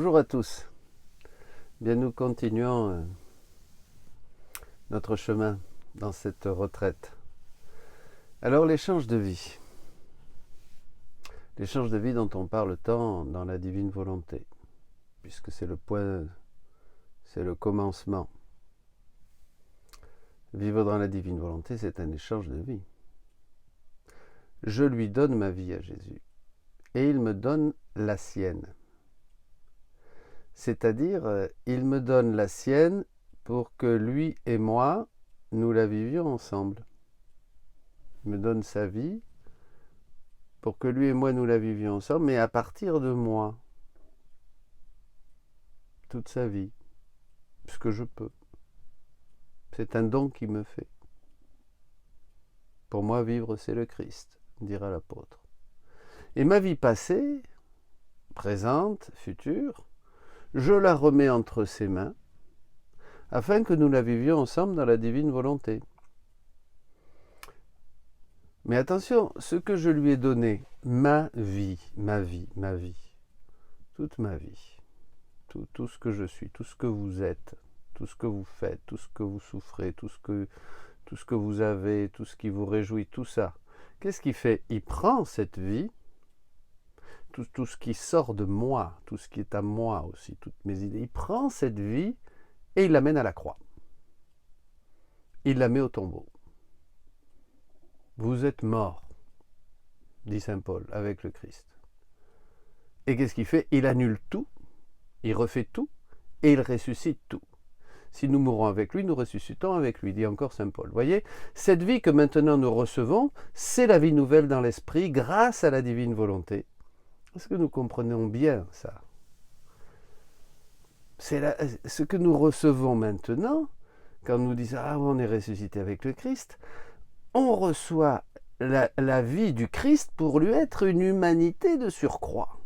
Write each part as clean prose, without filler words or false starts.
Bonjour à tous. Bien, nous continuons notre chemin dans cette retraite. Alors, l'échange de vie. L'échange de vie dont on parle tant dans la divine volonté, puisque c'est le point, c'est le commencement. Vivre dans la divine volonté, c'est un échange de vie. Je lui donne ma vie à Jésus, et il me donne la sienne. C'est-à-dire, il me donne la sienne pour que lui et moi, nous la vivions ensemble. Il me donne sa vie pour que lui et moi, nous la vivions ensemble, mais à partir de moi. Toute sa vie, puisque je peux. C'est un don qu'il me fait. Pour moi, vivre, c'est le Christ, dira l'apôtre. Et ma vie passée, présente, future, je la remets entre ses mains, afin que nous la vivions ensemble dans la divine volonté. Mais attention, ce que je lui ai donné, ma vie, toute ma vie, tout ce que je suis, tout ce que vous êtes, tout ce que vous faites, tout ce que vous souffrez, tout ce que vous avez, tout ce qui vous réjouit, tout ça. Qu'est-ce qu'il fait? Il prend cette vie, tout ce qui sort de moi, tout ce qui est à moi aussi, toutes mes idées, il prend cette vie et il l'amène à la croix. Il la met au tombeau. Vous êtes morts, dit saint Paul, avec le Christ. Et qu'est-ce qu'il fait? Il annule tout, il refait tout, et il ressuscite tout. Si nous mourons avec lui, nous ressuscitons avec lui, dit encore saint Paul. Vous voyez, cette vie que maintenant nous recevons, c'est la vie nouvelle dans l'esprit, grâce à la divine volonté. Est-ce que nous comprenons bien ça? C'est ce que nous recevons maintenant, quand nous disons « Ah, on est ressuscité avec le Christ », on reçoit la vie du Christ pour lui être une humanité de surcroît.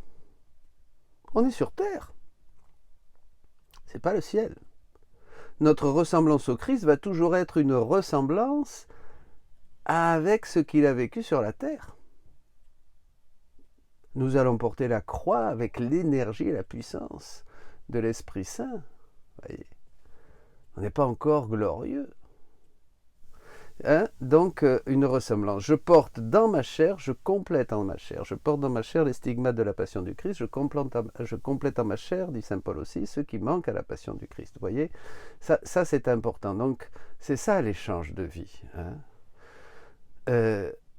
On est sur terre. C'est pas le ciel. Notre ressemblance au Christ va toujours être une ressemblance avec ce qu'il a vécu sur la terre. Nous allons porter la croix avec l'énergie et la puissance de l'Esprit Saint. Voyez, on n'est pas encore glorieux. Donc, une ressemblance. Je porte dans ma chair, je complète en ma chair. Je porte dans ma chair les stigmates de la passion du Christ. Je complète en ma chair, dit saint Paul aussi, ceux qui manquent à la passion du Christ. Vous voyez, ça c'est important. Donc, c'est ça l'échange de vie.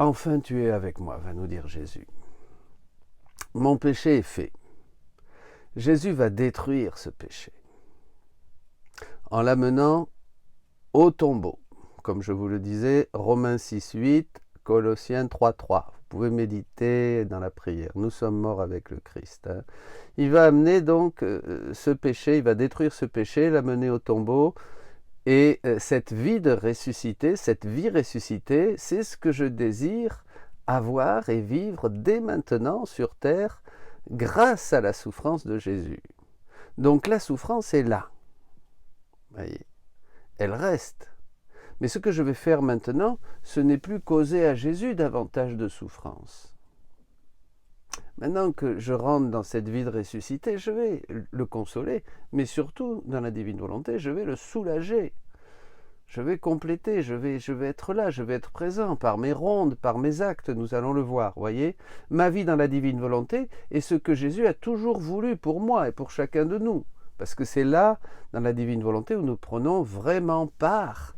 Enfin, tu es avec moi, va nous dire Jésus. Mon péché est fait. Jésus va détruire ce péché en l'amenant au tombeau. Comme je vous le disais, Romains 6,8, Colossiens 3,3. Vous pouvez méditer dans la prière. Nous sommes morts avec le Christ. Il va amener donc ce péché, il va détruire ce péché, l'amener au tombeau. Et cette vie de ressuscité, cette vie ressuscitée, c'est ce que je désire avoir et vivre dès maintenant sur terre grâce à la souffrance de Jésus. Donc la souffrance est là. Voyez, elle reste. Mais ce que je vais faire maintenant, ce n'est plus causer à Jésus davantage de souffrance. Maintenant que je rentre dans cette vie de ressuscité, je vais le consoler, mais surtout, dans la divine volonté, je vais le soulager. Je vais compléter, je vais être là, je vais être présent par mes rondes, par mes actes, nous allons le voir, voyez. Ma vie dans la divine volonté est ce que Jésus a toujours voulu pour moi et pour chacun de nous. Parce que c'est là, dans la divine volonté, où nous prenons vraiment part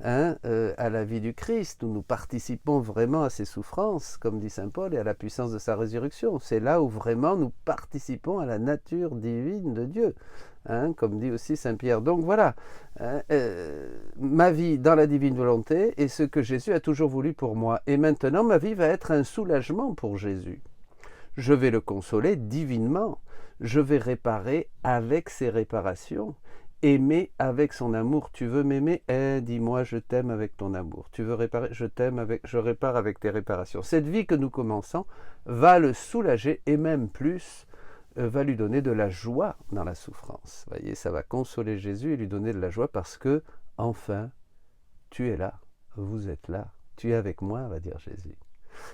à la vie du Christ, où nous participons vraiment à ses souffrances, comme dit saint Paul, et à la puissance de sa résurrection. C'est là où vraiment nous participons à la nature divine de Dieu, comme dit aussi saint Pierre. Donc voilà, ma vie dans la divine volonté est ce que Jésus a toujours voulu pour moi. Et maintenant, ma vie va être un soulagement pour Jésus. Je vais le consoler divinement. Je vais réparer avec ses réparations. Aimer avec son amour. Tu veux m'aimer? Dis-moi, je t'aime avec ton amour. Tu veux réparer? Je répare avec tes réparations. Cette vie que nous commençons va le soulager et même plus, va lui donner de la joie dans la souffrance. Vous voyez, ça va consoler Jésus et lui donner de la joie parce que, enfin, tu es là, vous êtes là, tu es avec moi, va dire Jésus.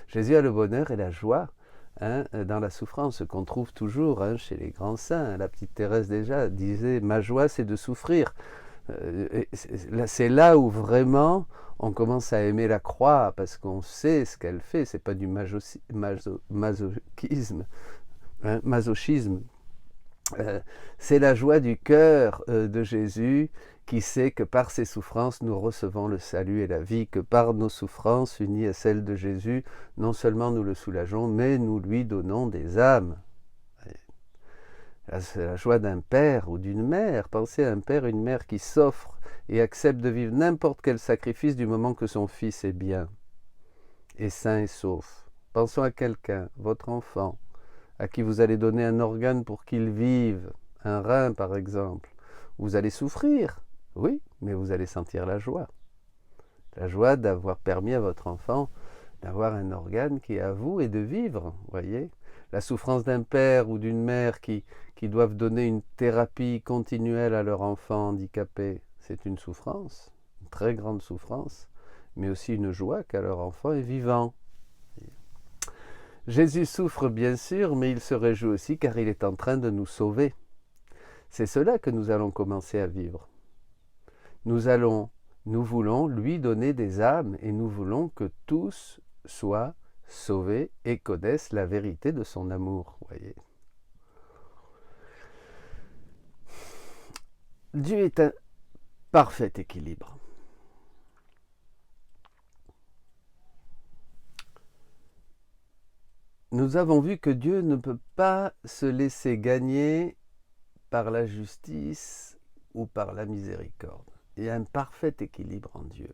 Jésus a le bonheur et la joie dans la souffrance, qu'on trouve toujours chez les grands saints. La petite Thérèse déjà disait « Ma joie, c'est de souffrir ». C'est là où vraiment on commence à aimer la croix, parce qu'on sait ce qu'elle fait. C'est pas du masochisme. C'est la joie du cœur de Jésus, qui sait que par ses souffrances nous recevons le salut et la vie, que par nos souffrances unies à celles de Jésus, non seulement nous le soulageons, mais nous lui donnons des âmes. C'est la joie d'un père ou d'une mère. Pensez à un père, une mère qui s'offre et accepte de vivre n'importe quel sacrifice du moment que son fils est bien, est sain et sauf. Pensons à quelqu'un, votre enfant, à qui vous allez donner un organe pour qu'il vive, un rein par exemple. Vous allez souffrir, oui, mais vous allez sentir la joie. La joie d'avoir permis à votre enfant d'avoir un organe qui est à vous et de vivre, voyez. La souffrance d'un père ou d'une mère qui doivent donner une thérapie continuelle à leur enfant handicapé, c'est une souffrance, une très grande souffrance, mais aussi une joie car leur enfant est vivant. Jésus souffre bien sûr, mais il se réjouit aussi car il est en train de nous sauver. C'est cela que nous allons commencer à vivre. Nous voulons lui donner des âmes et nous voulons que tous soient sauvés et connaissent la vérité de son amour, voyez. Dieu est un parfait équilibre. Nous avons vu que Dieu ne peut pas se laisser gagner par la justice ou par la miséricorde. Il y a un parfait équilibre en Dieu.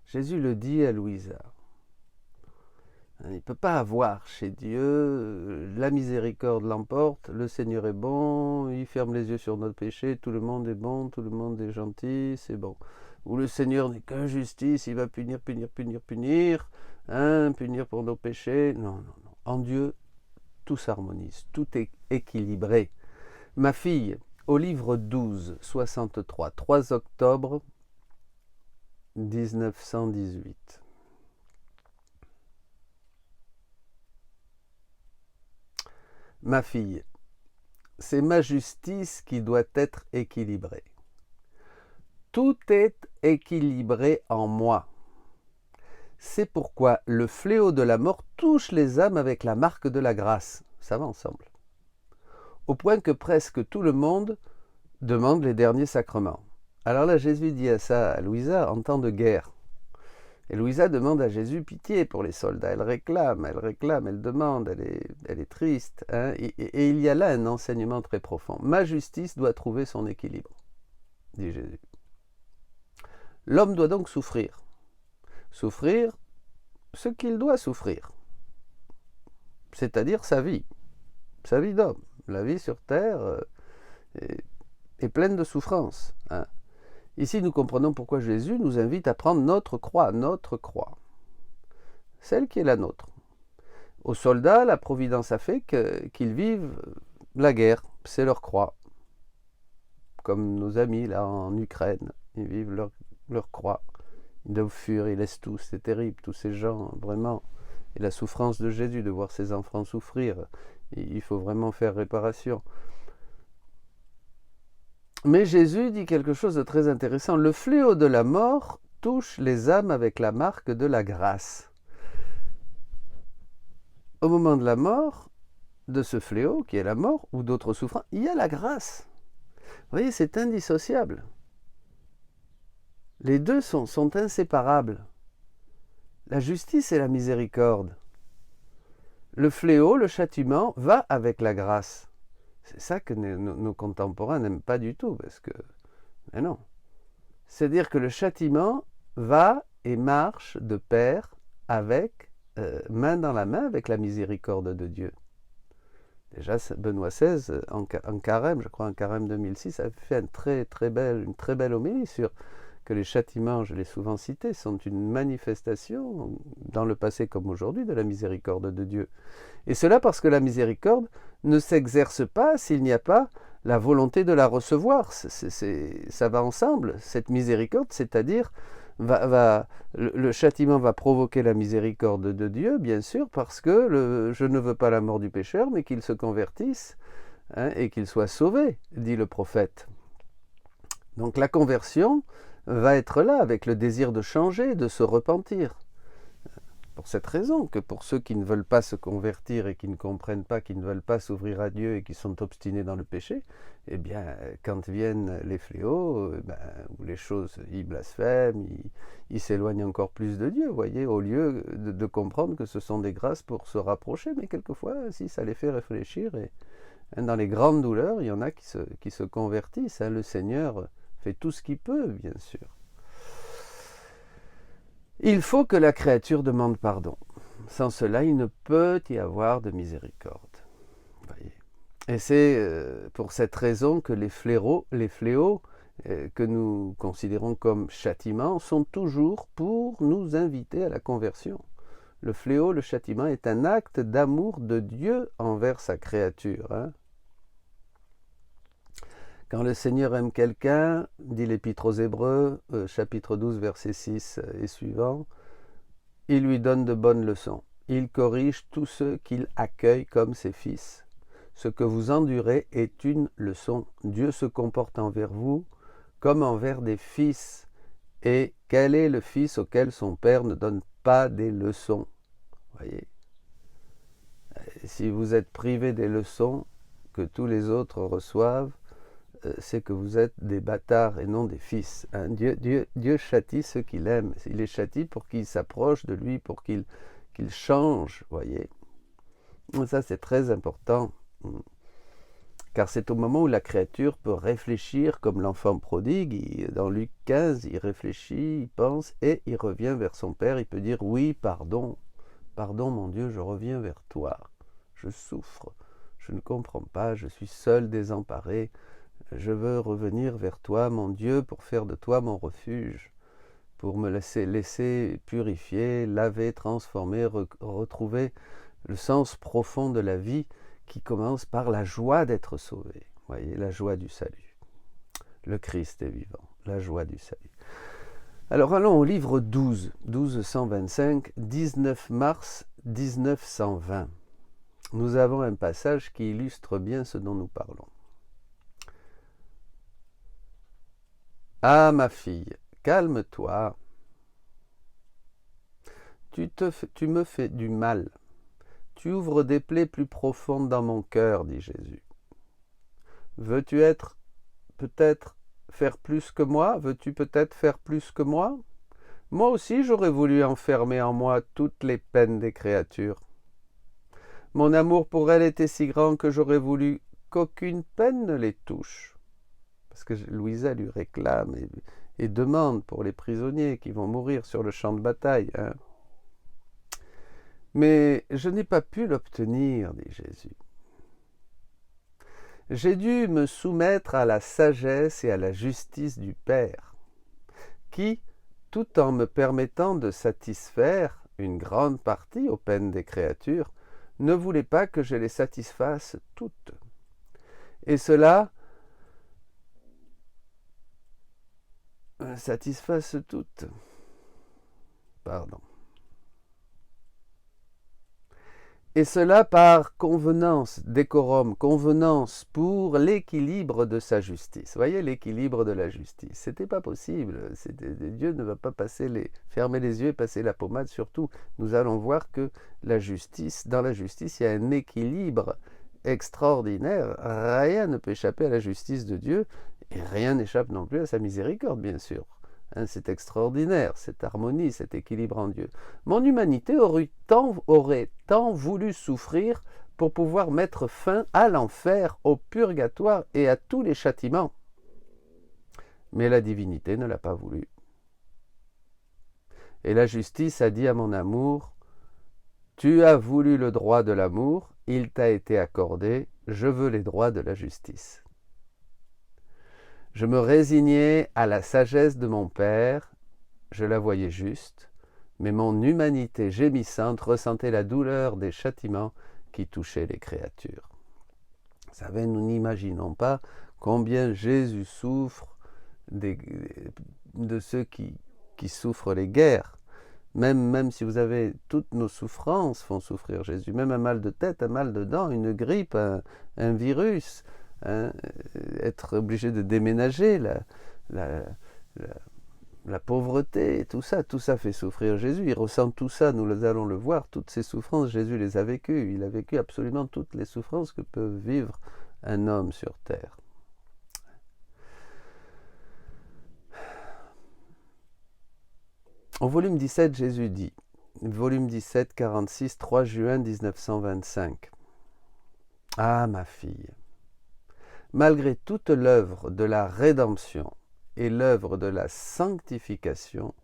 Jésus le dit à Louisa. Il ne peut pas avoir chez Dieu la miséricorde l'emporte, le Seigneur est bon, il ferme les yeux sur notre péché, tout le monde est bon, tout le monde est gentil, c'est bon. Ou le Seigneur n'est qu'injustice, il va punir pour nos péchés. Non. En Dieu, tout s'harmonise, tout est équilibré. Ma fille, au livre 12, 63, 3 octobre 1918. Ma fille, c'est ma justice qui doit être équilibrée. Tout est équilibré en moi. C'est pourquoi le fléau de la mort touche les âmes avec la marque de la grâce. Ça va ensemble. Au point que presque tout le monde demande les derniers sacrements. Alors là, Jésus dit ça à Louisa en temps de guerre. Et Louisa demande à Jésus pitié pour les soldats. Elle réclame, elle demande, elle est triste. Et il y a là un enseignement très profond. Ma justice doit trouver son équilibre, dit Jésus. L'homme doit donc souffrir. Souffrir ce qu'il doit souffrir. C'est-à-dire sa vie d'homme. La vie sur terre est pleine de souffrances. Ici, nous comprenons pourquoi Jésus nous invite à prendre notre croix, celle qui est la nôtre. Aux soldats, la providence a fait qu'ils vivent la guerre, c'est leur croix. Comme nos amis là en Ukraine, ils vivent leur croix. Ils doivent fuir, ils laissent tout, c'est terrible, tous ces gens, vraiment. Et la souffrance de Jésus, de voir ses enfants souffrir, il faut vraiment faire réparation. Mais Jésus dit quelque chose de très intéressant. Le fléau de la mort touche les âmes avec la marque de la grâce. Au moment de la mort, de ce fléau qui est la mort, ou d'autres souffrances, il y a la grâce. Vous voyez, c'est indissociable. Les deux sont inséparables. La justice et la miséricorde. Le fléau, le châtiment, va avec la grâce. C'est ça que nos contemporains n'aiment pas du tout, parce que... Mais non. C'est-à-dire que le châtiment va et marche de pair avec, main dans la main, avec la miséricorde de Dieu. Déjà, Benoît XVI, en carême, je crois en carême 2006, a fait une très belle homélie sur que les châtiments, je l'ai souvent cité, sont une manifestation, dans le passé comme aujourd'hui, de la miséricorde de Dieu. Et cela parce que la miséricorde ne s'exerce pas s'il n'y a pas la volonté de la recevoir. Ça va ensemble, cette miséricorde, c'est-à-dire le châtiment va provoquer la miséricorde de Dieu, bien sûr, parce que je ne veux pas la mort du pécheur, mais qu'il se convertisse, hein, et qu'il soit sauvé, dit le prophète. Donc la conversion va être là, avec le désir de changer, de se repentir. Pour cette raison que pour ceux qui ne veulent pas se convertir et qui ne comprennent pas, qui ne veulent pas s'ouvrir à Dieu et qui sont obstinés dans le péché, eh bien, quand viennent les fléaux, où les choses, ils blasphèment, ils s'éloignent encore plus de Dieu, voyez, au lieu de comprendre que ce sont des grâces pour se rapprocher, mais quelquefois, si ça les fait réfléchir, et dans les grandes douleurs, il y en a qui se convertissent, hein, le Seigneur fait tout ce qu'il peut, bien sûr. Il faut que la créature demande pardon. Sans cela, il ne peut y avoir de miséricorde. Voyez. Et c'est pour cette raison que les fléaux que nous considérons comme châtiments sont toujours pour nous inviter à la conversion. Le fléau, le châtiment, est un acte d'amour de Dieu envers sa créature. Hein. Quand le Seigneur aime quelqu'un, dit l'Épître aux Hébreux, chapitre 12, verset 6 et suivant, il lui donne de bonnes leçons. Il corrige tous ceux qu'il accueille comme ses fils. Ce que vous endurez est une leçon. Dieu se comporte envers vous comme envers des fils. Et quel est le fils auquel son père ne donne pas des leçons? Voyez. Si vous êtes privé des leçons que tous les autres reçoivent, c'est que vous êtes des bâtards et non des fils. Hein. Dieu châtie ceux qu'il aime. Il les châtie pour qu'ils s'approchent de lui, pour qu'ils changent, voyez. Ça, c'est très important. Car c'est au moment où la créature peut réfléchir comme l'enfant prodigue. Dans Luc 15, il réfléchit, il pense et il revient vers son père. Il peut dire « Oui, pardon. Pardon, mon Dieu, je reviens vers toi. Je souffre. Je ne comprends pas. Je suis seul, désemparé. Je veux revenir vers toi, mon Dieu, pour faire de toi mon refuge, pour me laisser purifier, laver, transformer, retrouver le sens profond de la vie qui commence par la joie d'être sauvé. Voyez, la joie du salut. Le Christ est vivant, la joie du salut. Alors allons au livre 12, 1225, 19 mars 1920. Nous avons un passage qui illustre bien ce dont nous parlons. Ah, ma fille, calme-toi. Tu me fais du mal. Tu ouvres des plaies plus profondes dans mon cœur, dit Jésus. Veux-tu peut-être faire plus que moi? Veux-tu peut-être faire plus que moi? Moi aussi, j'aurais voulu enfermer en moi toutes les peines des créatures. Mon amour pour elles était si grand que j'aurais voulu qu'aucune peine ne les touche. Parce que Louisa lui réclame et demande pour les prisonniers qui vont mourir sur le champ de bataille. Hein. Mais je n'ai pas pu l'obtenir, dit Jésus. J'ai dû me soumettre à la sagesse et à la justice du Père, qui, tout en me permettant de satisfaire une grande partie aux peines des créatures, ne voulait pas que je les satisfasse toutes. Et cela satisfasse toutes. Pardon. Et cela par convenance, décorum, convenance pour l'équilibre de sa justice. Vous voyez, l'équilibre de la justice. C'était pas possible. Dieu ne va pas fermer les yeux et passer la pommade. Surtout, nous allons voir que la justice, dans la justice, il y a un équilibre extraordinaire. Rien ne peut échapper à la justice de Dieu et rien n'échappe non plus à sa miséricorde, bien sûr. Hein, c'est extraordinaire, cette harmonie, cet équilibre en Dieu. Mon humanité aurait tant voulu souffrir pour pouvoir mettre fin à l'enfer, au purgatoire et à tous les châtiments. Mais la divinité ne l'a pas voulu. Et la justice a dit à mon amour, « Tu as voulu le droit de l'amour, il t'a été accordé, je veux les droits de la justice. » Je me résignais à la sagesse de mon Père, je la voyais juste, mais mon humanité gémissante ressentait la douleur des châtiments qui touchaient les créatures. Vous savez, nous n'imaginons pas combien Jésus souffre de ceux qui qui souffre les guerres. Même si vous avez toutes nos souffrances font souffrir Jésus. Même un mal de tête, un mal de dents, une grippe, un virus, hein, être obligé de déménager, la pauvreté, tout ça fait souffrir Jésus. Il ressent tout ça, nous allons le voir, toutes ces souffrances, Jésus les a vécues. Il a vécu absolument toutes les souffrances que peut vivre un homme sur terre. Au volume 17, Jésus dit, volume 17, 46, 3 juin 1925. « Ah, ma fille, malgré toute l'œuvre de la rédemption et l'œuvre de la sanctification,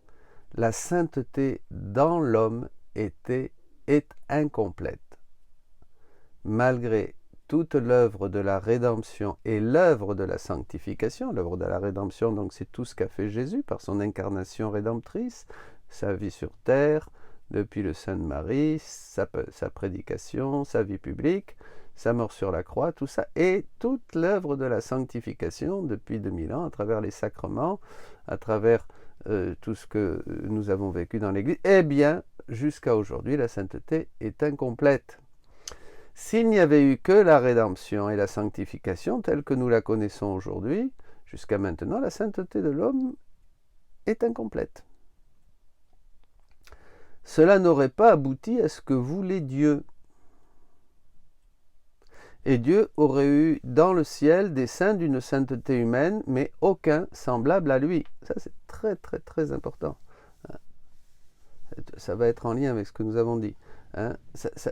la sainteté dans l'homme est incomplète. Malgré toute l'œuvre de la rédemption et l'œuvre de la sanctification, l'œuvre de la rédemption, donc c'est tout ce qu'a fait Jésus par son incarnation rédemptrice, sa vie sur terre, depuis le sein de Marie, sa prédication, sa vie publique, sa mort sur la croix, tout ça, et toute l'œuvre de la sanctification depuis 2000 ans, à travers les sacrements, à travers tout ce que nous avons vécu dans l'Église, eh bien, jusqu'à aujourd'hui, la sainteté est incomplète. S'il n'y avait eu que la rédemption et la sanctification telle que nous la connaissons aujourd'hui, jusqu'à maintenant, la sainteté de l'homme est incomplète. Cela n'aurait pas abouti à ce que voulait Dieu. Et Dieu aurait eu dans le ciel des saints d'une sainteté humaine, mais aucun semblable à lui. Ça, c'est très, très, très important. Ça va être en lien avec ce que nous avons dit.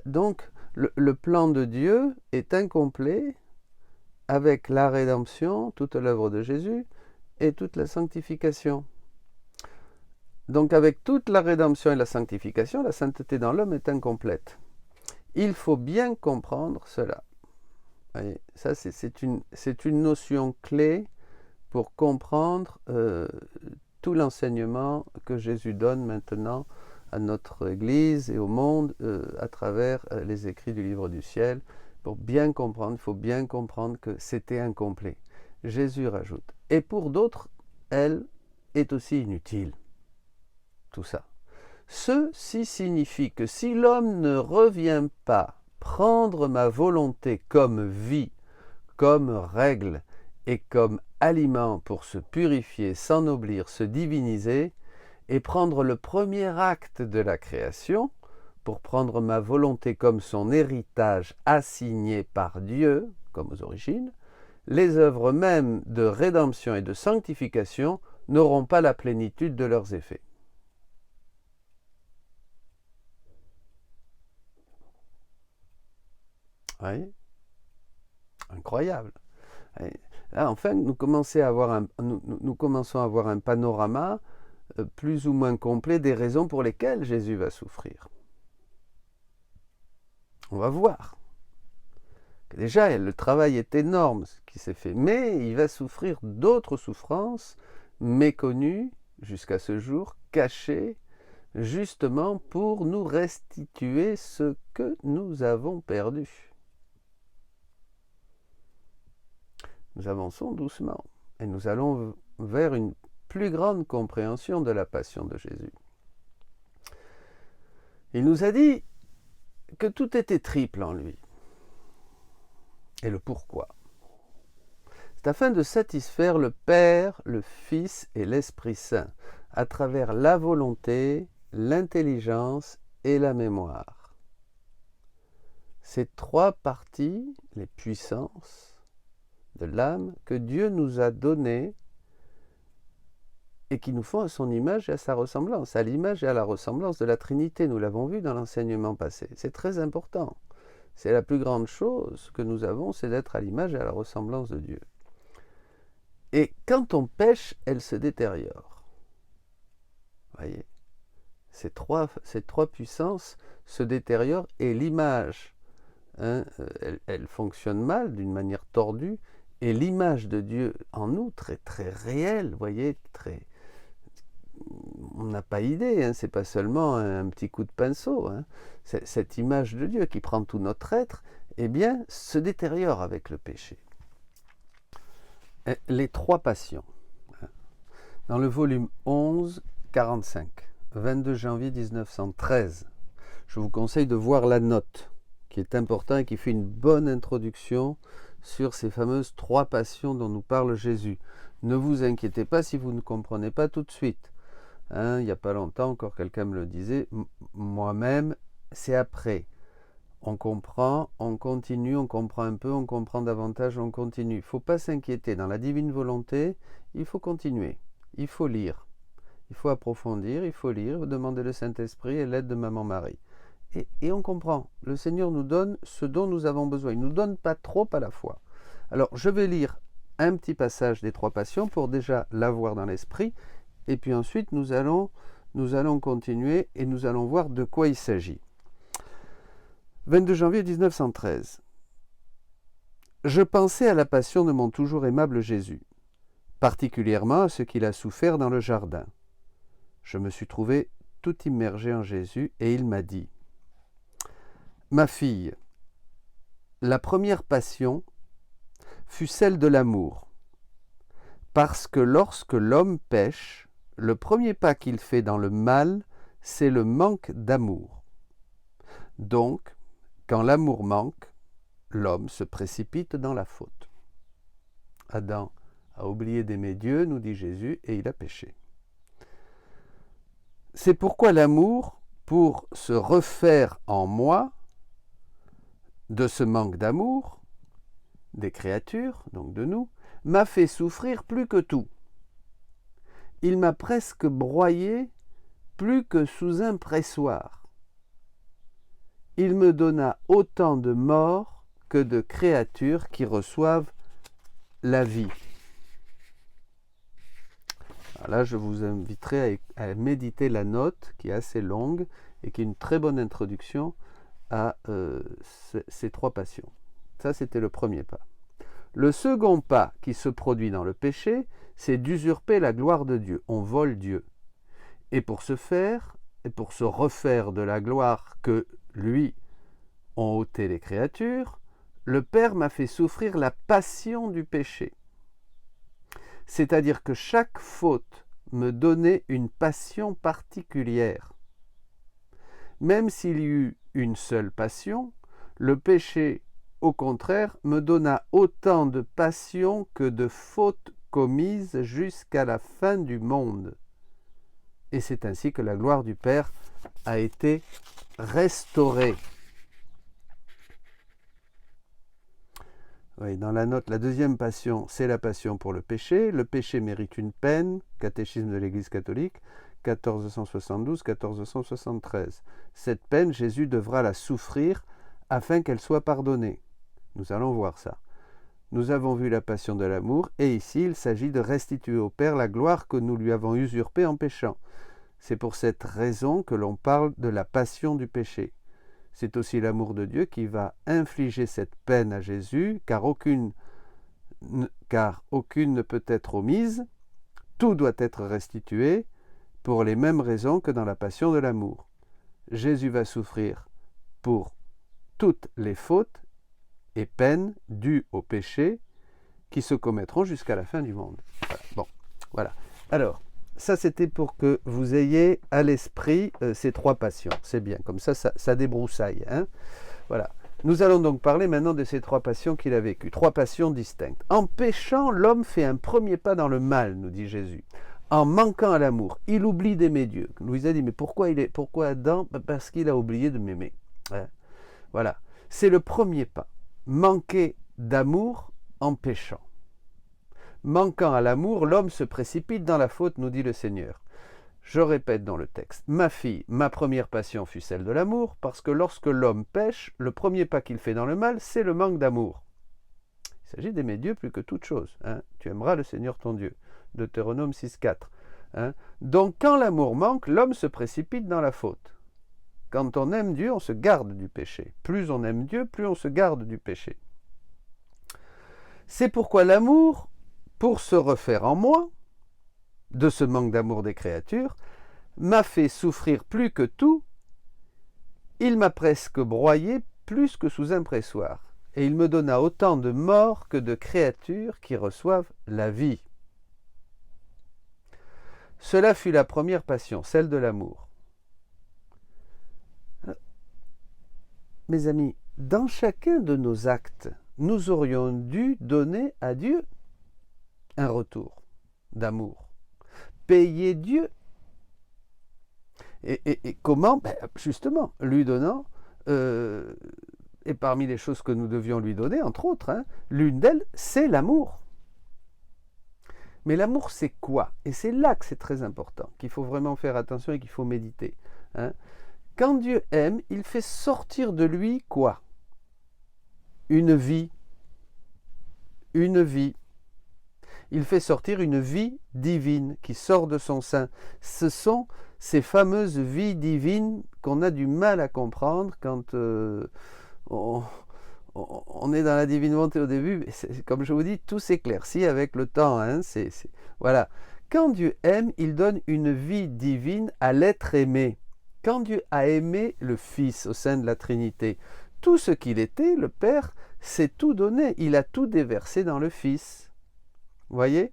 Donc, le plan de Dieu est incomplet avec la rédemption, toute l'œuvre de Jésus et toute la sanctification. Donc avec toute la rédemption et la sanctification, la sainteté dans l'homme est incomplète. Il faut bien comprendre cela. Voyez, ça c'est une notion clé pour comprendre tout l'enseignement que Jésus donne maintenant à notre Église et au monde à travers les écrits du livre du ciel. Pour bien comprendre, il faut bien comprendre que c'était incomplet. Jésus rajoute, et pour d'autres, elle est aussi inutile. Tout ça. Ceci signifie que si l'homme ne revient pas prendre ma volonté comme vie, comme règle et comme aliment pour se purifier, s'ennoblir, se diviniser, et prendre le premier acte de la création, pour prendre ma volonté comme son héritage assigné par Dieu, comme aux origines, les œuvres mêmes de rédemption et de sanctification n'auront pas la plénitude de leurs effets. Oui, incroyable. Là, enfin, nous commençons à avoir un panorama plus ou moins complet des raisons pour lesquelles Jésus va souffrir. On va voir que déjà, le travail est énorme, ce qui s'est fait, mais il va souffrir d'autres souffrances méconnues jusqu'à ce jour, cachées, justement pour nous restituer ce que nous avons perdu. Nous avançons doucement et nous allons vers une plus grande compréhension de la passion de Jésus. Il nous a dit que tout était triple en lui. Et le pourquoi. C'est afin de satisfaire le Père, le Fils et l'Esprit Saint, à travers la volonté, l'intelligence et la mémoire. Ces trois parties, les puissances de l'âme que Dieu nous a données et qui nous font à son image et à sa ressemblance, à l'image et à la ressemblance de la Trinité. Nous l'avons vu dans l'enseignement passé. C'est très important. C'est la plus grande chose que nous avons, c'est d'être à l'image et à la ressemblance de Dieu. Et quand on pêche, elle se détériore. Voyez, ces trois puissances se détériorent et l'image, elle fonctionne mal, d'une manière tordue, et l'image de Dieu en nous, très, très réelle, voyez, on n'a pas idée, c'est pas seulement un petit coup de pinceau, cette image de Dieu qui prend tout notre être, eh bien, se détériore avec le péché. Les trois passions. Dans le volume 11, 45, 22 janvier 1913. Je vous conseille de voir la note, qui est importante et qui fait une bonne introduction sur ces fameuses 3 passions dont nous parle Jésus. Ne vous inquiétez pas si vous ne comprenez pas tout de suite. Il n'y a pas longtemps, encore quelqu'un me le disait, moi-même, c'est après. On comprend, on continue, on comprend un peu, on comprend davantage, on continue. Il ne faut pas s'inquiéter. Dans la divine volonté, il faut continuer. Il faut lire. Il faut approfondir, il faut lire, demander le Saint-Esprit et l'aide de Maman Marie. Et on comprend. Le Seigneur nous donne ce dont nous avons besoin. Il ne nous donne pas trop à la fois. Alors, je vais lire un petit passage des 3 passions pour déjà l'avoir dans l'esprit. Et puis ensuite, nous allons continuer et nous allons voir de quoi il s'agit. 22 janvier 1913. Je pensais à la passion de mon toujours aimable Jésus, particulièrement à ce qu'il a souffert dans le jardin. Je me suis trouvé tout immergé en Jésus et il m'a dit : Ma fille, la première passion fut celle de l'amour, parce que lorsque l'homme pêche, le premier pas qu'il fait dans le mal, c'est le manque d'amour. Donc, quand l'amour manque, l'homme se précipite dans la faute. Adam a oublié d'aimer Dieu, nous dit Jésus, et il a péché. C'est pourquoi l'amour, pour se refaire en moi de ce manque d'amour des créatures, donc de nous, m'a fait souffrir plus que tout. Il m'a presque broyé plus que sous un pressoir. Il me donna autant de morts que de créatures qui reçoivent la vie. Alors là, je vous inviterai à méditer la note qui est assez longue et qui est une très bonne introduction à ces 3 passions. Ça, c'était le premier pas. Le second pas qui se produit dans le péché, c'est d'usurper la gloire de Dieu. On vole Dieu. Et pour ce faire, et pour se refaire de la gloire que lui ont ôté les créatures, le Père m'a fait souffrir la passion du péché. C'est-à-dire que chaque faute me donnait une passion particulière. Même s'il y eut une seule passion, le péché, au contraire, me donna autant de passion que de fautes commises jusqu'à la fin du monde. Et c'est ainsi que la gloire du Père a été restaurée. Oui, dans la note, la deuxième passion, c'est la passion pour le péché. Le péché mérite une peine, catéchisme de l'Église catholique, 1472-1473. Cette peine, Jésus devra la souffrir afin qu'elle soit pardonnée. Nous allons voir ça. Nous avons vu la passion de l'amour, et ici, il s'agit de restituer au Père la gloire que nous lui avons usurpée en péchant. C'est pour cette raison que l'on parle de la passion du péché. C'est aussi l'amour de Dieu qui va infliger cette peine à Jésus, car aucune ne peut être omise, tout doit être restitué, pour les mêmes raisons que dans la passion de l'amour. Jésus va souffrir pour toutes les fautes et peines dues au péché qui se commettront jusqu'à la fin du monde. Voilà. Bon, voilà. Alors, ça c'était pour que vous ayez à l'esprit ces 3 passions. C'est bien, comme ça débroussaille. Voilà. Nous allons donc parler maintenant de ces 3 passions qu'il a vécues. 3 passions distinctes. En péchant, l'homme fait un premier pas dans le mal, nous dit Jésus. En manquant à l'amour, il oublie d'aimer Dieu. Louise a dit, mais pourquoi Adam ? Parce qu'il a oublié de m'aimer. Voilà. C'est le premier pas. Manquer d'amour en péchant. Manquant à l'amour, l'homme se précipite dans la faute, nous dit le Seigneur. Je répète dans le texte. Ma fille, ma première passion fut celle de l'amour, parce que lorsque l'homme pêche, le premier pas qu'il fait dans le mal, c'est le manque d'amour. Il s'agit d'aimer Dieu plus que toute chose. Tu aimeras le Seigneur ton Dieu. Deutéronome 6,4. Donc quand l'amour manque, l'homme se précipite dans la faute. Quand on aime Dieu, on se garde du péché. Plus on aime Dieu, plus on se garde du péché. C'est pourquoi l'amour, pour se refaire en moi, de ce manque d'amour des créatures, m'a fait souffrir plus que tout. Il m'a presque broyé plus que sous un pressoir, et il me donna autant de morts que de créatures qui reçoivent la vie. Cela fut la première passion, celle de l'amour. Mes amis, dans chacun de nos actes, nous aurions dû donner à Dieu un retour d'amour. Payer Dieu. Et comment? Justement, lui donnant, et parmi les choses que nous devions lui donner, entre autres, l'une d'elles, c'est l'amour. Mais l'amour, c'est quoi? Et c'est là que c'est très important, qu'il faut vraiment faire attention et qu'il faut méditer. Quand Dieu aime, il fait sortir de lui quoi? Une vie. Une vie. Il fait sortir une vie divine qui sort de son sein. Ce sont ces fameuses vies divines qu'on a du mal à comprendre quand on est dans la divine volonté au début. Comme je vous dis, tout s'éclaircit avec le temps. Voilà. Quand Dieu aime, il donne une vie divine à l'être aimé. Quand Dieu a aimé le Fils au sein de la Trinité, tout ce qu'il était, le Père, s'est tout donné. Il a tout déversé dans le Fils. Vous voyez?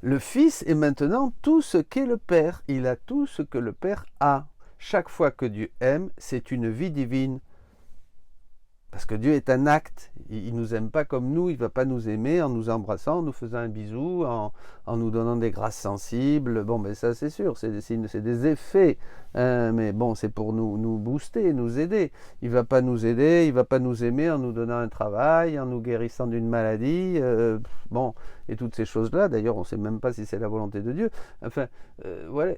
Le Fils est maintenant tout ce qu'est le Père. Il a tout ce que le Père a. Chaque fois que Dieu aime, c'est une vie divine. Parce que Dieu est un acte. Il ne nous aime pas comme nous. Il ne va pas nous aimer en nous embrassant, en nous faisant un bisou, en nous donnant des grâces sensibles. Bon, ben ça c'est sûr, c'est des effets. Mais bon, c'est pour nous booster, nous aider. Il ne va pas nous aider, il ne va pas nous aimer en nous donnant un travail, en nous guérissant d'une maladie. Bon, et toutes ces choses-là. D'ailleurs, on ne sait même pas si c'est la volonté de Dieu. Enfin, voilà.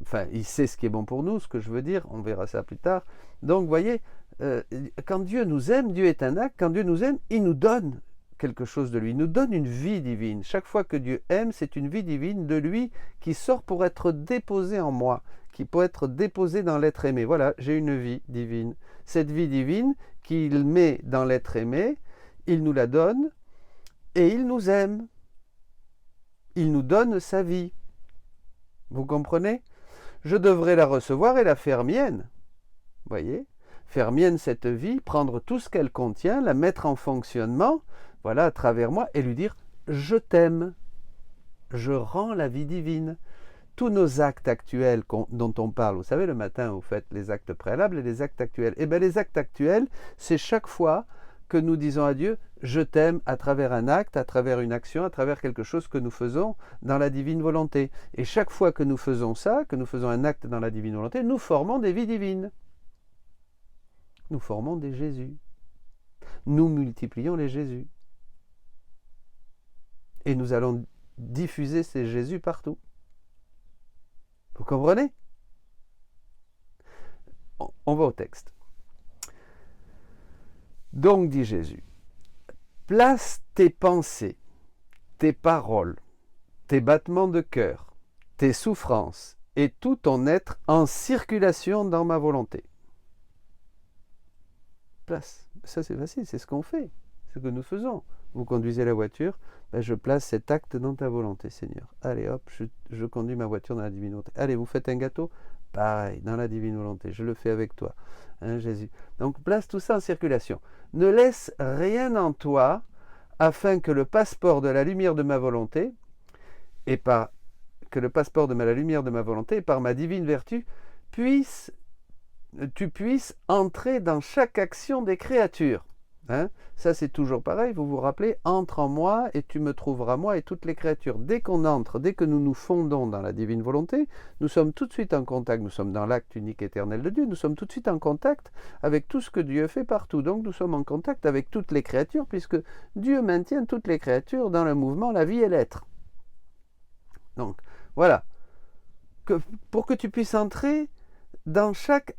Enfin, il sait ce qui est bon pour nous, ce que je veux dire. On verra ça plus tard. Donc, vous voyez, quand Dieu nous aime, Dieu est un acte. Quand Dieu nous aime, il nous donne quelque chose de lui. Il nous donne une vie divine. Chaque fois que Dieu aime, c'est une vie divine de lui qui sort pour être déposée en moi, qui peut être déposée dans l'être aimé. Voilà, j'ai une vie divine. Cette vie divine qu'il met dans l'être aimé, il nous la donne et il nous aime. Il nous donne sa vie. Vous comprenez? Je devrais la recevoir et la faire mienne. Vous voyez? Faire mienne cette vie, prendre tout ce qu'elle contient, la mettre en fonctionnement, voilà, à travers moi, et lui dire « Je t'aime, je rends la vie divine ». Tous nos actes actuels dont on parle, vous savez, le matin, vous faites les actes préalables et les actes actuels. Eh bien, les actes actuels, c'est chaque fois que nous disons à Dieu « Je t'aime » à travers un acte, à travers une action, à travers quelque chose que nous faisons dans la divine volonté. Et chaque fois que nous faisons ça, que nous faisons un acte dans la divine volonté, nous formons des vies divines. Nous formons des Jésus. Nous multiplions les Jésus. Et nous allons diffuser ces Jésus partout. Vous comprenez? On va au texte. Donc, dit Jésus, place tes pensées, tes paroles, tes battements de cœur, tes souffrances et tout ton être en circulation dans ma volonté. Place. Ça c'est facile, c'est ce qu'on fait, c'est ce que nous faisons. Vous conduisez la voiture, ben je place cet acte dans ta volonté, Seigneur. Allez hop, je conduis ma voiture dans la divine volonté. Allez, vous faites un gâteau, pareil, dans la divine volonté, je le fais avec toi, Jésus. Donc place tout ça en circulation. Ne laisse rien en toi, afin que le passeport de la lumière de ma volonté, et par la lumière de ma volonté, et par ma divine vertu, tu puisses entrer dans chaque action des créatures. Ça c'est toujours pareil, vous vous rappelez, entre en moi et tu me trouveras moi et toutes les créatures. Dès qu'on entre, dès que nous nous fondons dans la divine volonté, nous sommes tout de suite en contact, nous sommes dans l'acte unique éternel de Dieu, nous sommes tout de suite en contact avec tout ce que Dieu fait partout. Donc nous sommes en contact avec toutes les créatures puisque Dieu maintient toutes les créatures dans le mouvement, la vie et l'être. Donc voilà, pour que tu puisses entrer dans chaque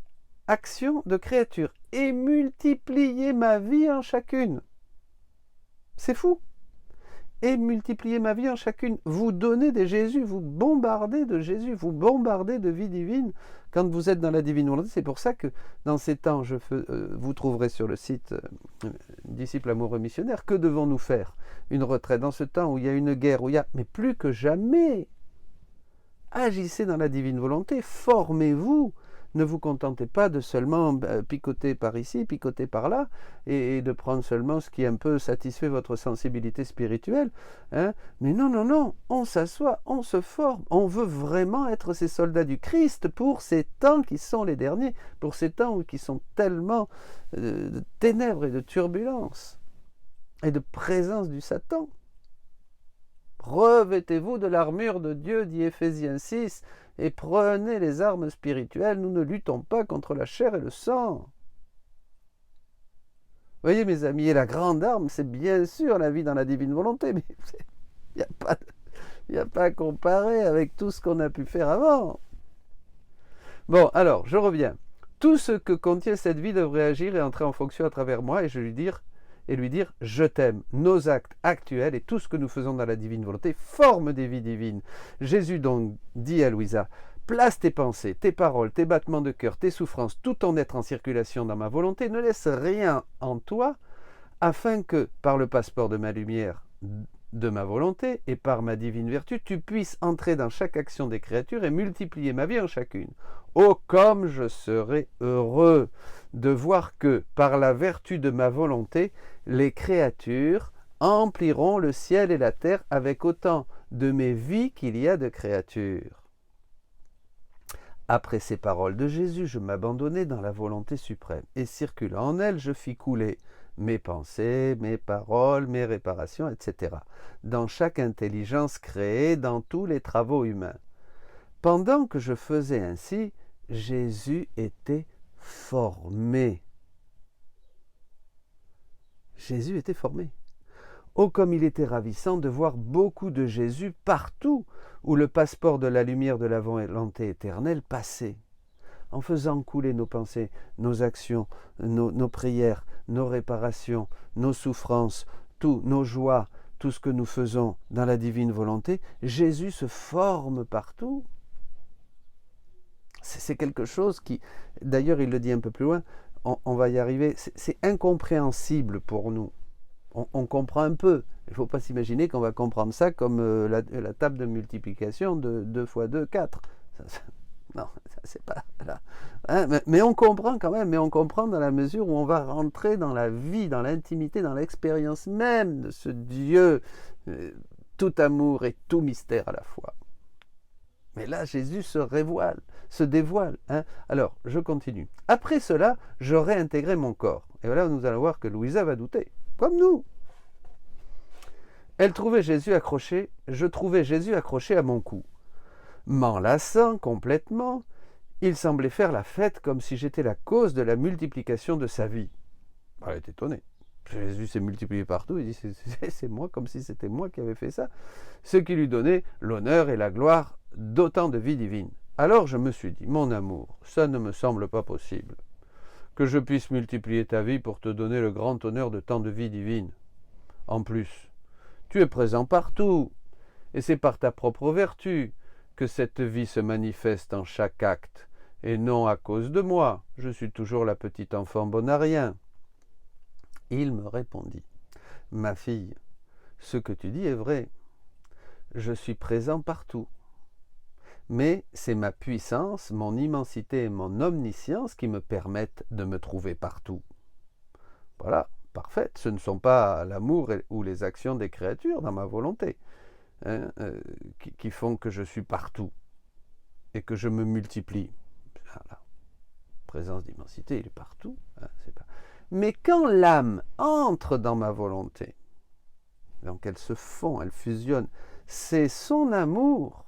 action de créature et multiplier ma vie en chacune. C'est fou. Et multiplier ma vie en chacune. Vous donnez des Jésus, vous bombardez de Jésus, vous bombardez de vie divine quand vous êtes dans la divine volonté. C'est pour ça que dans ces temps, vous trouverez sur le site Disciples Amoureux Missionnaires, que devons-nous faire? Une retraite dans ce temps où il y a une guerre, mais plus que jamais, agissez dans la divine volonté, formez-vous, Ne vous contentez pas de seulement picoter par ici, picoter par là, et de prendre seulement ce qui un peu satisfait votre sensibilité spirituelle. Hein. Mais non, non, non, on s'assoit, on se forme, on veut vraiment être ces soldats du Christ pour ces temps qui sont les derniers, pour ces temps qui sont tellement de ténèbres et de turbulences et de présence du Satan. Revêtez-vous de l'armure de Dieu, dit Éphésiens 6, et prenez les armes spirituelles. Nous ne luttons pas contre la chair et le sang. Voyez mes amis, et la grande arme, c'est bien sûr la vie dans la divine volonté, mais il n'y a pas à comparer avec tout ce qu'on a pu faire avant. Bon, alors, je reviens. Tout ce que contient cette vie devrait agir et entrer en fonction à travers moi, et lui dire, je t'aime. Nos actes actuels et tout ce que nous faisons dans la divine volonté forment des vies divines. Jésus donc dit à Louisa, place tes pensées, tes paroles, tes battements de cœur, tes souffrances, tout ton être en circulation dans ma volonté, ne laisse rien en toi, afin que, par le passeport de ma lumière, de ma volonté, et par ma divine vertu, tu puisses entrer dans chaque action des créatures et multiplier ma vie en chacune. Oh, comme je serai heureux de voir que, par la vertu de ma volonté, les créatures empliront le ciel et la terre avec autant de mes vies qu'il y a de créatures. Après ces paroles de Jésus, je m'abandonnai dans la volonté suprême, et circulant en elle, je fis couler mes pensées, mes paroles, mes réparations, etc., dans chaque intelligence créée, dans tous les travaux humains. Pendant que je faisais ainsi, Jésus était formé. Jésus était formé. Oh, comme il était ravissant de voir beaucoup de Jésus partout où le passeport de la lumière de la volonté éternelle passait, en faisant couler nos pensées, nos actions, nos prières, nos réparations, nos souffrances, nos joies, tout ce que nous faisons dans la divine volonté, Jésus se forme partout. C'est quelque chose qui, d'ailleurs il le dit un peu plus loin, on va y arriver, c'est incompréhensible pour nous. On comprend un peu. Il ne faut pas s'imaginer qu'on va comprendre ça comme la table de multiplication de 2 fois 2, 4. Non, ça c'est pas là. Hein, mais on comprend quand même, mais on comprend dans la mesure où on va rentrer dans la vie, dans l'intimité, dans l'expérience même de ce Dieu, tout amour et tout mystère à la fois. Mais là, Jésus se dévoile. Hein. Alors, je continue. Après cela, je réintégrai mon corps. Et voilà, nous allons voir que Louisa va douter, comme nous. Je trouvais Jésus accroché à mon cou. M'enlaçant complètement, il semblait faire la fête comme si j'étais la cause de la multiplication de sa vie. Elle est étonnée. Jésus s'est multiplié partout, il dit c'est moi, comme si c'était moi qui avais fait ça. Ce qui lui donnait l'honneur et la gloire d'autant de vie divine. Alors je me suis dit, mon amour, ça ne me semble pas possible, que je puisse multiplier ta vie pour te donner le grand honneur de tant de vie divine. En plus, tu es présent partout, et c'est par ta propre vertu que cette vie se manifeste en chaque acte, et non à cause de moi. Je suis toujours la petite enfant bon à rien. Il me répondit, ma fille, ce que tu dis est vrai. Je suis présent partout. Mais c'est ma puissance, mon immensité et mon omniscience qui me permettent de me trouver partout. Voilà, parfait. Ce ne sont pas l'amour ou les actions des créatures dans ma volonté qui font que je suis partout et que je me multiplie. Voilà. Présence d'immensité, il est partout. Hein, c'est pas... Mais quand l'âme entre dans ma volonté, donc elle se fond, elle fusionne, c'est son amour,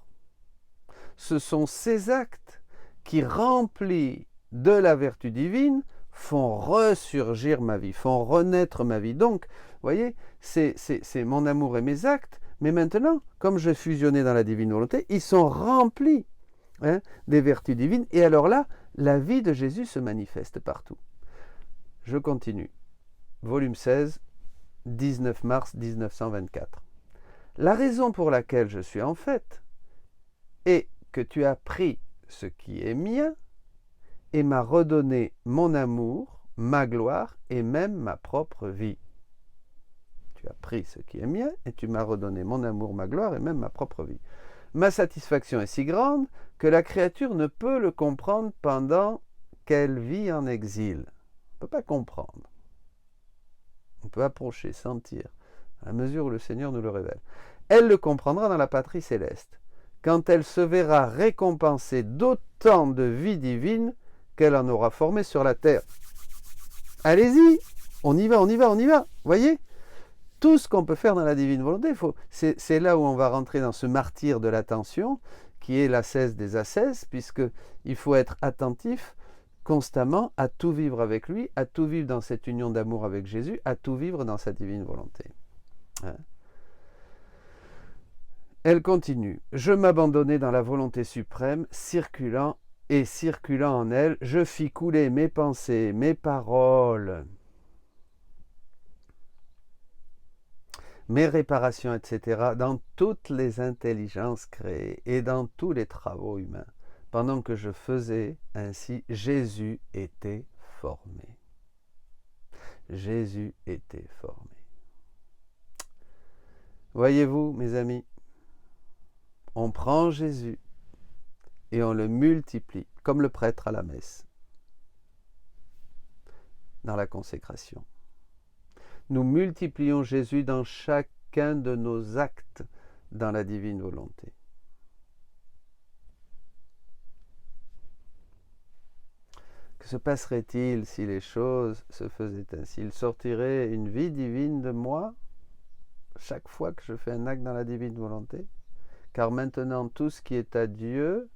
ce sont ses actes qui, remplis de la vertu divine, font ressurgir ma vie, font renaître ma vie. Donc, vous voyez, c'est mon amour et mes actes, mais maintenant, comme je fusionnais dans la divine volonté, ils sont remplis des vertus divines, et alors là, la vie de Jésus se manifeste partout. Je continue. Volume 16, 19 mars 1924. La raison pour laquelle je suis en fait est que tu as pris ce qui est mien et m'as redonné mon amour, ma gloire et même ma propre vie. Tu as pris ce qui est mien et tu m'as redonné mon amour, ma gloire et même ma propre vie. Ma satisfaction est si grande que la créature ne peut le comprendre pendant qu'elle vit en exil. On ne peut pas comprendre. On peut approcher, sentir, à mesure où le Seigneur nous le révèle. Elle le comprendra dans la patrie céleste, quand elle se verra récompensée d'autant de vie divine qu'elle en aura formé sur la terre. Allez-y, on y va, on y va, on y va. Voyez, tout ce qu'on peut faire dans la divine volonté, c'est là où on va rentrer dans ce martyre de l'attention, qui est l'ascèse des ascèses, puisqu'il faut être attentif constamment à tout vivre avec lui, à tout vivre dans cette union d'amour avec Jésus, à tout vivre dans sa divine volonté. Hein? Elle continue. Je m'abandonnai dans la volonté suprême, circulant en elle, je fis couler mes pensées, mes paroles, mes réparations, etc., dans toutes les intelligences créées et dans tous les travaux humains. Pendant que je faisais ainsi, Jésus était formé. Jésus était formé. Voyez-vous, mes amis, on prend Jésus et on le multiplie, comme le prêtre à la messe, dans la consécration. Nous multiplions Jésus dans chacun de nos actes dans la divine volonté. Que se passerait-il si les choses se faisaient ainsi? Il sortirait une vie divine de moi chaque fois que je fais un acte dans la divine volonté? Car maintenant, tout ce qui est à Dieu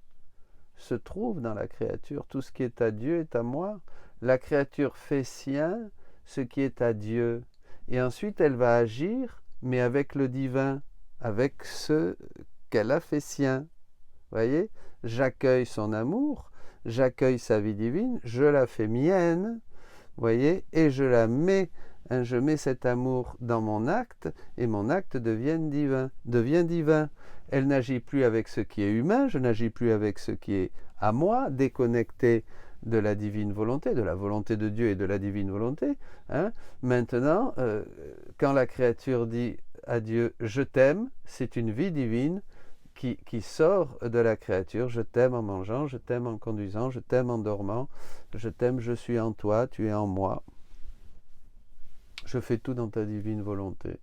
se trouve dans la créature. Tout ce qui est à Dieu est à moi. La créature fait sien ce qui est à Dieu. Et ensuite, elle va agir, mais avec le divin, avec ce qu'elle a fait sien. Voyez, j'accueille son amour, j'accueille sa vie divine, je la fais mienne, voyez, et je la mets, je mets cet amour dans mon acte, et mon acte devient divin. Elle n'agit plus avec ce qui est humain, je n'agis plus avec ce qui est à moi, déconnecté de la divine volonté, de la volonté de Dieu et de la divine volonté. Hein. Maintenant, quand la créature dit à Dieu « je t'aime », c'est une vie divine qui sort de la créature. Je t'aime en mangeant, je t'aime en conduisant, je t'aime en dormant, je t'aime, je suis en toi, tu es en moi. Je fais tout dans ta divine volonté.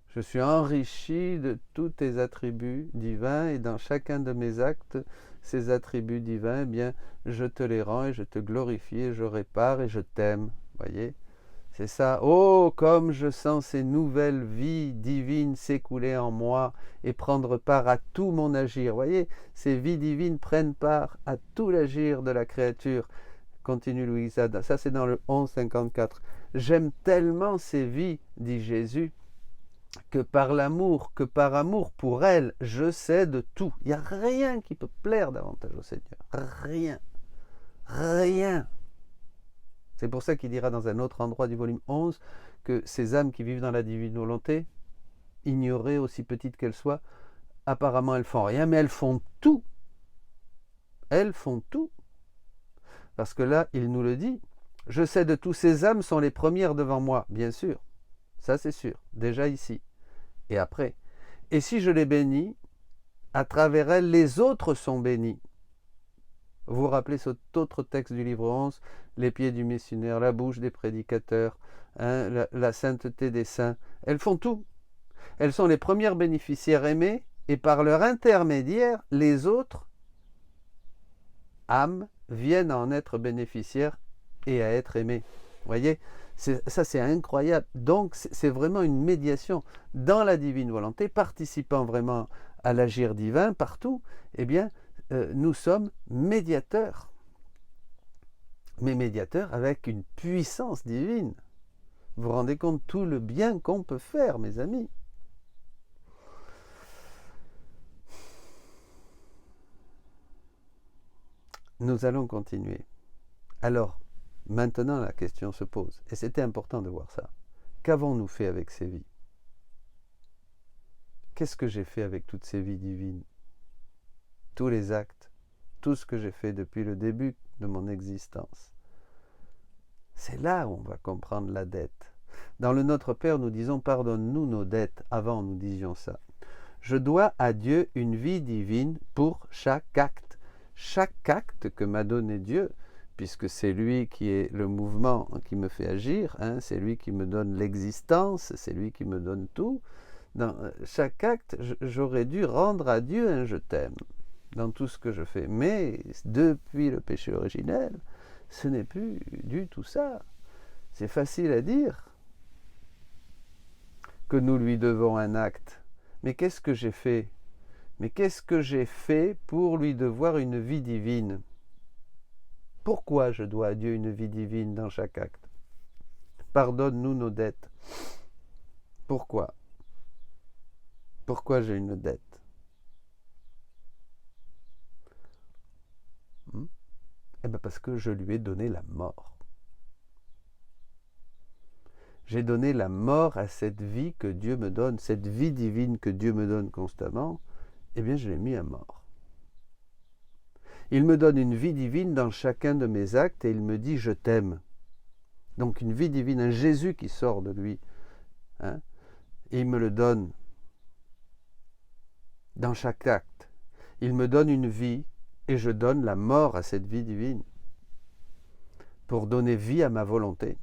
Je suis enrichi de tous tes attributs divins et dans chacun de mes actes, ces attributs divins, eh bien, je te les rends et je te glorifie et je répare et je t'aime. Voyez, c'est ça. Oh, comme je sens ces nouvelles vies divines s'écouler en moi et prendre part à tout mon agir. Voyez, ces vies divines prennent part à tout l'agir de la créature. Continue Louisa. Ça, c'est dans le 1154. J'aime tellement ces vies, dit Jésus, que par amour pour elle, je cède tout. Il n'y a rien qui peut plaire davantage au Seigneur. Rien. Rien. C'est pour ça qu'il dira dans un autre endroit du volume 11 que ces âmes qui vivent dans la divine volonté, ignorées aussi petites qu'elles soient, apparemment elles font rien, mais elles font tout. Elles font tout. Parce que là, il nous le dit, je sais de tous ces âmes sont les premières devant moi, bien sûr. Ça c'est sûr, déjà ici. Et après. Et si je les bénis, à travers elles, les autres sont bénis. Vous vous rappelez cet autre texte du livre 11, les pieds du missionnaire, la bouche des prédicateurs, hein, la sainteté des saints. Elles font tout. Elles sont les premières bénéficiaires aimées et par leur intermédiaire, les autres âmes viennent à en être bénéficiaires et à être aimées. Vous voyez, ça c'est incroyable. Donc c'est vraiment une médiation dans la divine volonté, participant vraiment à l'agir divin partout. Eh bien, nous sommes médiateurs. Mais médiateurs avec une puissance divine. Vous vous rendez compte tout le bien qu'on peut faire, mes amis. Nous allons continuer. Alors, maintenant la question se pose, et c'était important de voir ça. Qu'avons-nous fait avec ces vies? Qu'est-ce que j'ai fait avec toutes ces vies divines? Tous les actes, tout ce que j'ai fait depuis le début de mon existence. C'est là où on va comprendre la dette. Dans le Notre Père, nous disons « Pardonne-nous nos dettes ». Avant, nous disions ça. Je dois à Dieu une vie divine pour chaque acte. Chaque acte que m'a donné Dieu, puisque c'est lui qui est le mouvement qui me fait agir, hein, c'est lui qui me donne l'existence, c'est lui qui me donne tout. Dans chaque acte, j'aurais dû rendre à Dieu un je t'aime dans tout ce que je fais. Mais depuis le péché originel, ce n'est plus du tout ça. C'est facile à dire que nous lui devons un acte. Mais qu'est-ce que j'ai fait? Mais qu'est-ce que j'ai fait pour lui devoir une vie divine? Pourquoi je dois à Dieu une vie divine dans chaque acte? Pardonne-nous nos dettes. Pourquoi? Pourquoi j'ai une dette? Eh bien parce que je lui ai donné la mort. J'ai donné la mort à cette vie que Dieu me donne, cette vie divine que Dieu me donne constamment, eh bien je l'ai mis à mort. Il me donne une vie divine dans chacun de mes actes et il me dit « je t'aime ». Donc une vie divine, un Jésus qui sort de lui, hein, et il me le donne dans chaque acte. Il me donne une vie et je donne la mort à cette vie divine pour donner vie à ma volonté.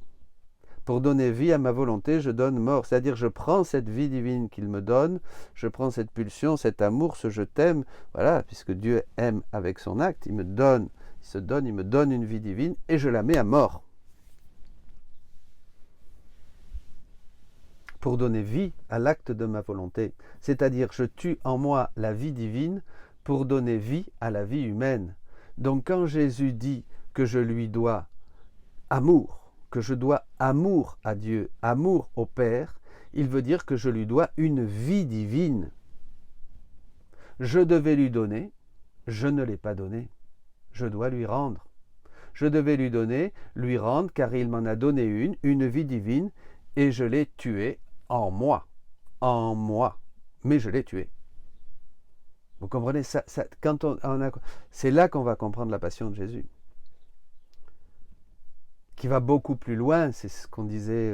Pour donner vie à ma volonté, je donne mort. C'est-à-dire, je prends cette vie divine qu'il me donne, je prends cette pulsion, cet amour, ce je t'aime, voilà, puisque Dieu aime avec son acte, il me donne une vie divine et je la mets à mort. Pour donner vie à l'acte de ma volonté. C'est-à-dire, je tue en moi la vie divine pour donner vie à la vie humaine. Donc, quand Jésus dit que je lui dois amour, que je dois amour à Dieu, amour au Père, il veut dire que je lui dois une vie divine. Je devais lui donner, je ne l'ai pas donné. Je dois lui rendre. Je devais lui donner, lui rendre, car il m'en a donné une vie divine, et je l'ai tuée en moi, mais je l'ai tuée. Vous comprenez ça, quand c'est là qu'on va comprendre la passion de Jésus, qui va beaucoup plus loin. C'est ce qu'on disait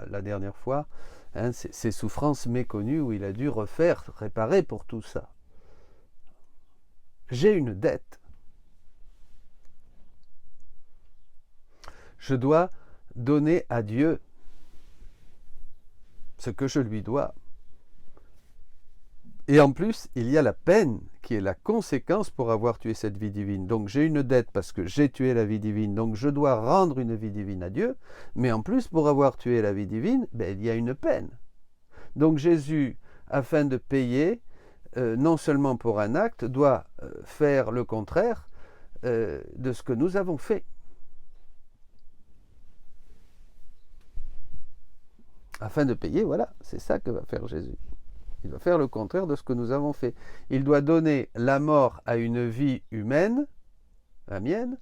la dernière fois, hein, ces souffrances méconnues où il a dû réparer pour tout ça. J'ai une dette. Je dois donner à Dieu ce que je lui dois. Et en plus, il y a la peine qui est la conséquence pour avoir tué cette vie divine. Donc j'ai une dette parce que j'ai tué la vie divine, donc je dois rendre une vie divine à Dieu, mais en plus, pour avoir tué la vie divine, il y a une peine. Donc Jésus, afin de payer, non seulement pour un acte, doit faire le contraire de ce que nous avons fait. Afin de payer, voilà, c'est ça que va faire Jésus. Il va faire le contraire de ce que nous avons fait. Il doit donner la mort à une vie humaine, la mienne,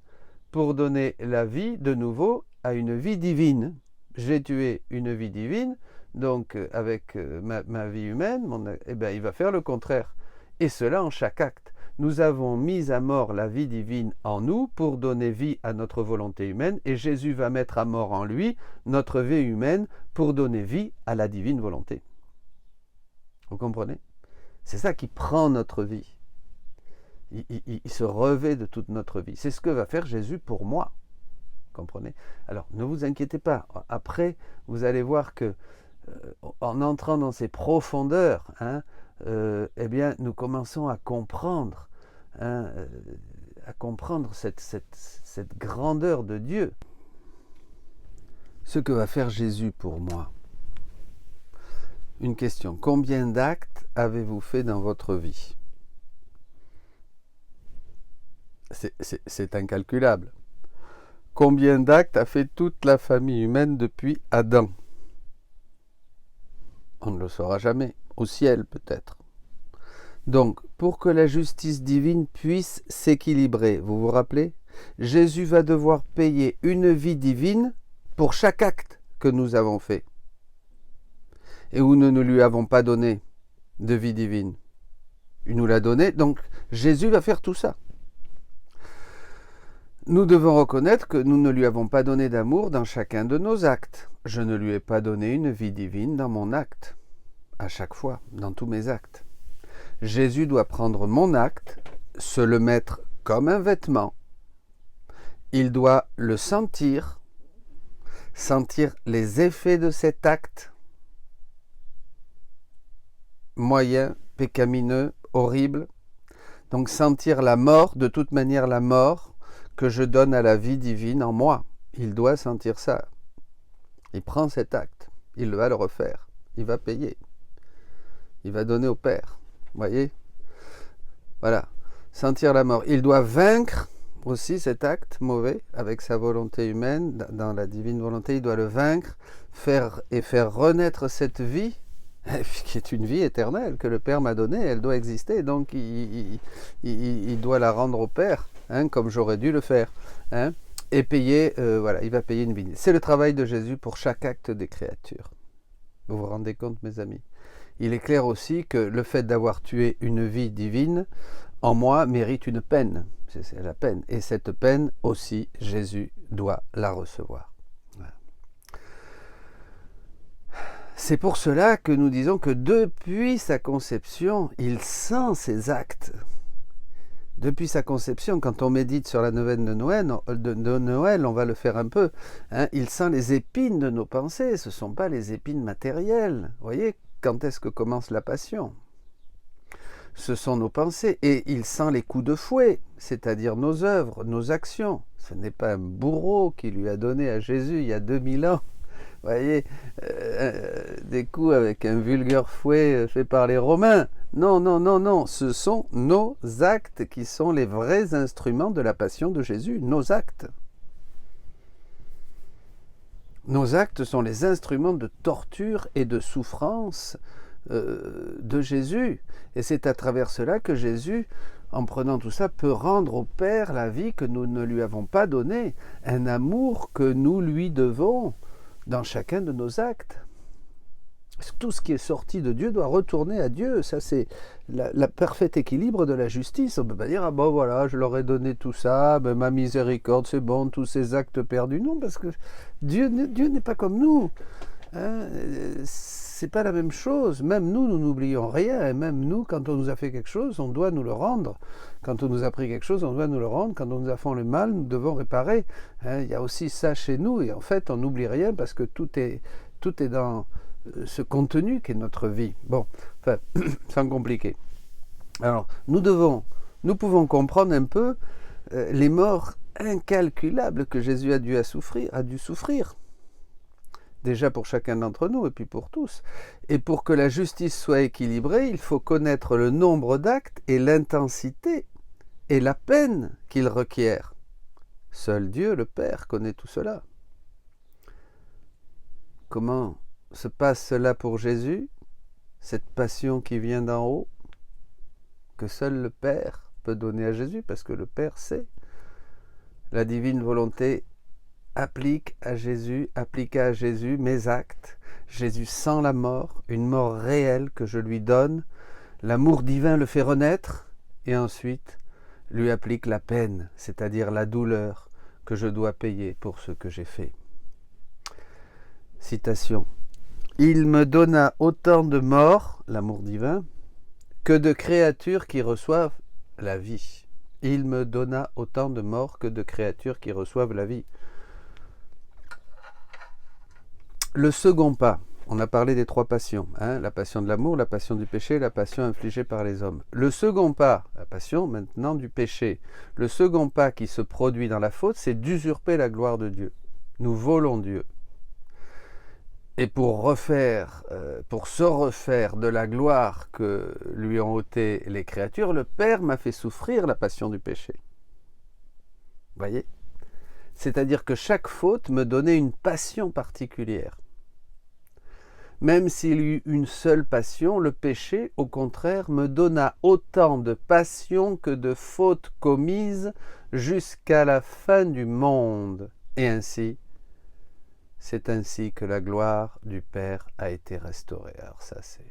pour donner la vie de nouveau à une vie divine. J'ai tué une vie divine, donc avec ma vie humaine, il va faire le contraire. Et cela en chaque acte. Nous avons mis à mort la vie divine en nous pour donner vie à notre volonté humaine, et Jésus va mettre à mort en lui notre vie humaine pour donner vie à la divine volonté. Vous comprenez? C'est ça qui prend notre vie. Il se revêt de toute notre vie. C'est ce que va faire Jésus pour moi. Vous comprenez? Alors, ne vous inquiétez pas. Après, vous allez voir que en entrant dans ces profondeurs, eh bien, nous commençons à comprendre, cette grandeur de Dieu. Ce que va faire Jésus pour moi. Une question. Combien d'actes avez-vous fait dans votre vie? C'est incalculable. Combien d'actes a fait toute la famille humaine depuis Adam? On ne le saura jamais. Au ciel, peut-être. Donc, pour que la justice divine puisse s'équilibrer, vous vous rappelez? Jésus va devoir payer une vie divine pour chaque acte que nous avons fait. Et où nous ne lui avons pas donné de vie divine. Il nous l'a donné, donc Jésus va faire tout ça. Nous devons reconnaître que nous ne lui avons pas donné d'amour dans chacun de nos actes. Je ne lui ai pas donné une vie divine dans mon acte, à chaque fois, dans tous mes actes. Jésus doit prendre mon acte, se le mettre comme un vêtement. Il doit le sentir les effets de cet acte moyen, pécamineux, horrible. Donc sentir la mort, de toute manière la mort que je donne à la vie divine en moi. Il doit sentir ça. Il prend cet acte, il va le refaire, il va payer, il va donner au Père. Vous voyez? Voilà, sentir la mort. Il doit vaincre aussi cet acte mauvais avec sa volonté humaine, dans la divine volonté, il doit le vaincre, faire renaître cette vie, qui est une vie éternelle que le Père m'a donnée, elle doit exister, donc il doit la rendre au Père, hein, comme j'aurais dû le faire, hein, et payer, voilà, il va payer une vie. C'est le travail de Jésus pour chaque acte des créatures. Vous vous rendez compte, mes amis? Il est clair aussi que le fait d'avoir tué une vie divine, en moi, mérite une peine. C'est la peine. Et cette peine aussi, Jésus doit la recevoir. Voilà. C'est pour cela que nous disons que depuis sa conception, il sent ses actes. Depuis sa conception, quand on médite sur la neuvaine de Noël, on va le faire un peu, hein, il sent les épines de nos pensées, ce ne sont pas les épines matérielles. Vous voyez, quand est-ce que commence la passion ? Ce sont nos pensées, et il sent les coups de fouet, c'est-à-dire nos œuvres, nos actions. Ce n'est pas un bourreau qui lui a donné à Jésus il y a 2000 ans, vous voyez, des coups avec un vulgaire fouet fait par les Romains. Non, non, non, non, ce sont nos actes qui sont les vrais instruments de la passion de Jésus, nos actes. Nos actes sont les instruments de torture et de souffrance de Jésus. Et c'est à travers cela que Jésus, en prenant tout ça, peut rendre au Père la vie que nous ne lui avons pas donnée, un amour que nous lui devons dans chacun de nos actes. Tout ce qui est sorti de Dieu doit retourner à Dieu. Ça, c'est la parfait équilibre de la justice. On ne peut pas dire, ah bon voilà, je leur ai donné tout ça, ben, ma miséricorde, c'est bon, tous ces actes perdus. Non, parce que Dieu n'est pas comme nous. Hein, c'est pas la même chose. Même nous n'oublions rien. Et même nous, quand on nous a fait quelque chose, on doit nous le rendre. Quand on nous a pris quelque chose, on doit nous le rendre. Quand on nous a fait le mal, nous devons réparer. Hein, il y a aussi ça chez nous. Et en fait, on n'oublie rien parce que tout est dans ce contenu qu'est notre vie. Bon, enfin, sans compliquer. Alors, nous pouvons comprendre un peu les morts incalculables que Jésus a dû souffrir. Déjà pour chacun d'entre nous et puis pour tous. Et pour que la justice soit équilibrée, il faut connaître le nombre d'actes et l'intensité et la peine qu'il requiert. Seul Dieu, le Père, connaît tout cela. Comment se passe cela pour Jésus, cette passion qui vient d'en haut, que seul le Père peut donner à Jésus, parce que le Père sait. La divine volonté appliqua à Jésus mes actes. Jésus sent la mort, une mort réelle que je lui donne. L'amour divin le fait renaître, et ensuite lui applique la peine, c'est-à-dire la douleur que je dois payer pour ce que j'ai fait. Citation. Il me donna autant de morts, l'amour divin, que de créatures qui reçoivent la vie. Il me donna autant de morts que de créatures qui reçoivent la vie. Le second pas, on a parlé des trois passions, hein, la passion de l'amour, la passion du péché, la passion infligée par les hommes. Le second pas, la passion maintenant du péché, le second pas qui se produit dans la faute, c'est d'usurper la gloire de Dieu. Nous volons Dieu. Et pour se refaire de la gloire que lui ont ôté les créatures, le Père m'a fait souffrir la passion du péché. Vous voyez ? C'est-à-dire que chaque faute me donnait une passion particulière. Même s'il y eut une seule passion, le péché, au contraire, me donna autant de passion que de fautes commises jusqu'à la fin du monde. Et ainsi, c'est ainsi que la gloire du Père a été restaurée. Alors ça, c'est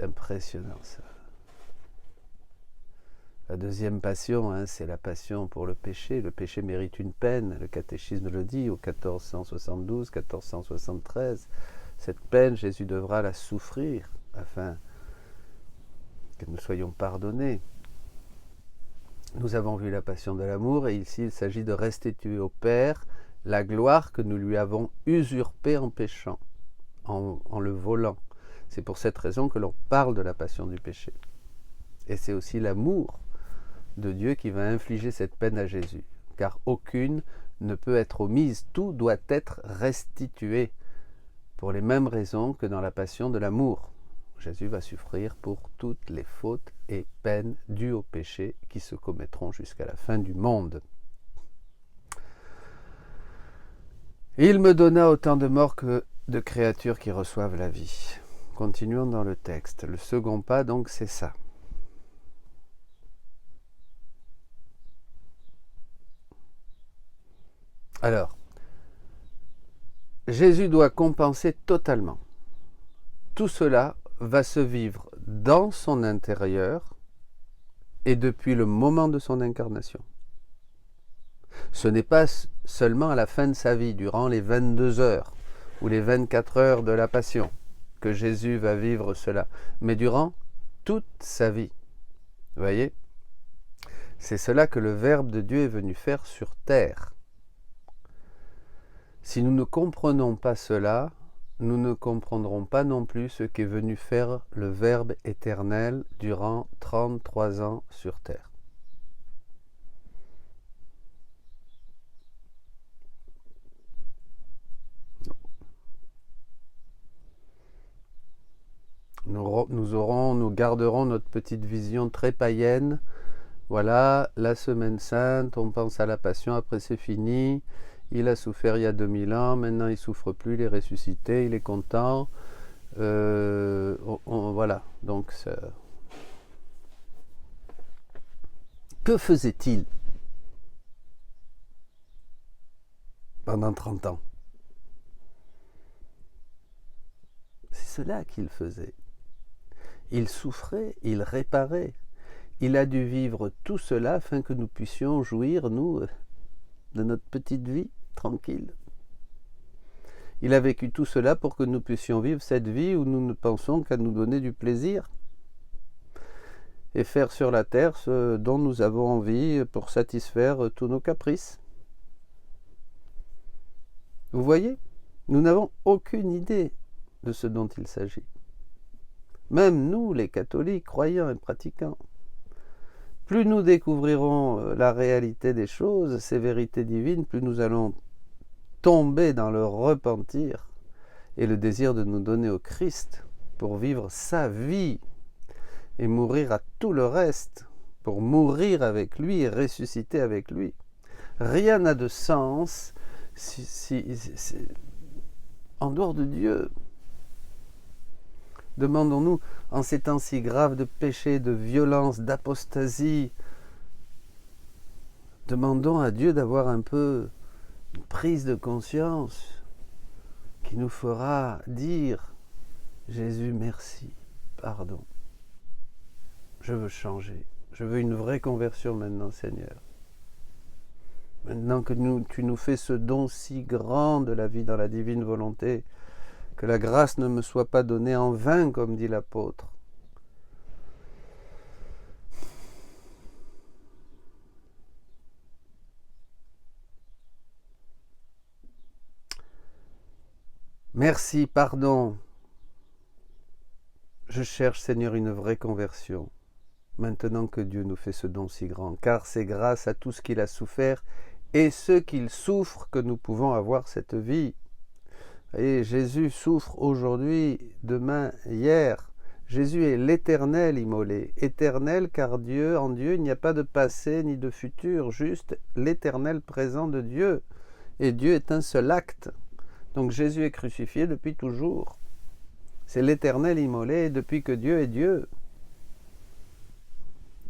impressionnant, ça. La deuxième passion, hein, c'est la passion pour le péché. Le péché mérite une peine. Le catéchisme le dit au 1472, 1473. Cette peine, Jésus devra la souffrir afin que nous soyons pardonnés. Nous avons vu la passion de l'amour et ici il s'agit de restituer au Père la gloire que nous lui avons usurpée en péchant, en le volant. C'est pour cette raison que l'on parle de la passion du péché. Et c'est aussi l'amour de Dieu qui va infliger cette peine à Jésus, car aucune ne peut être omise, tout doit être restitué, pour les mêmes raisons que dans la passion de l'amour. Jésus va souffrir pour toutes les fautes et peines dues au péché qui se commettront jusqu'à la fin du monde. Il me donna autant de morts que de créatures qui reçoivent la vie. Continuons dans le texte. Le second pas, donc, c'est ça. Alors, Jésus doit compenser totalement. Tout cela va se vivre dans son intérieur et depuis le moment de son incarnation. Ce n'est pas seulement à la fin de sa vie, durant les 22 heures ou les 24 heures de la Passion, que Jésus va vivre cela, mais durant toute sa vie. Vous voyez ? C'est cela que le Verbe de Dieu est venu faire sur terre. Si nous ne comprenons pas cela, nous ne comprendrons pas non plus ce qu'est venu faire le Verbe éternel durant 33 ans sur terre. Nous garderons notre petite vision très païenne. Voilà, la semaine sainte, on pense à la Passion, après c'est fini. Il a souffert il y a 2000 ans, maintenant il ne souffre plus, il est ressuscité, il est content. Voilà, donc que faisait-il pendant 30 ans? C'est cela qu'il faisait. Il souffrait, il réparait. Il a dû vivre tout cela afin que nous puissions jouir, nous, de notre petite vie tranquille. Il a vécu tout cela pour que nous puissions vivre cette vie où nous ne pensons qu'à nous donner du plaisir et faire sur la terre ce dont nous avons envie pour satisfaire tous nos caprices. Vous voyez, nous n'avons aucune idée de ce dont il s'agit. Même nous, les catholiques, croyants et pratiquants. Plus nous découvrirons la réalité des choses, ces vérités divines, plus nous allons tomber dans le repentir et le désir de nous donner au Christ pour vivre sa vie et mourir à tout le reste, pour mourir avec lui et ressusciter avec lui. Rien n'a de sens en dehors de Dieu. Demandons-nous, en ces temps si graves de péché, de violence, d'apostasie, demandons à Dieu d'avoir un peu une prise de conscience qui nous fera dire « Jésus, merci, pardon, je veux changer, je veux une vraie conversion maintenant, Seigneur. Maintenant que tu nous fais ce don si grand de la vie dans la divine volonté, que la grâce ne me soit pas donnée en vain, comme dit l'apôtre. » Merci, pardon. Je cherche, Seigneur, une vraie conversion, maintenant que Dieu nous fait ce don si grand, car c'est grâce à tout ce qu'il a souffert et ce qu'il souffre que nous pouvons avoir cette vie. Et Jésus souffre aujourd'hui, demain, hier. Jésus est l'éternel immolé. Éternel car en Dieu, il n'y a pas de passé ni de futur, juste l'éternel présent de Dieu. Et Dieu est un seul acte. Donc Jésus est crucifié depuis toujours. C'est l'éternel immolé depuis que Dieu est Dieu.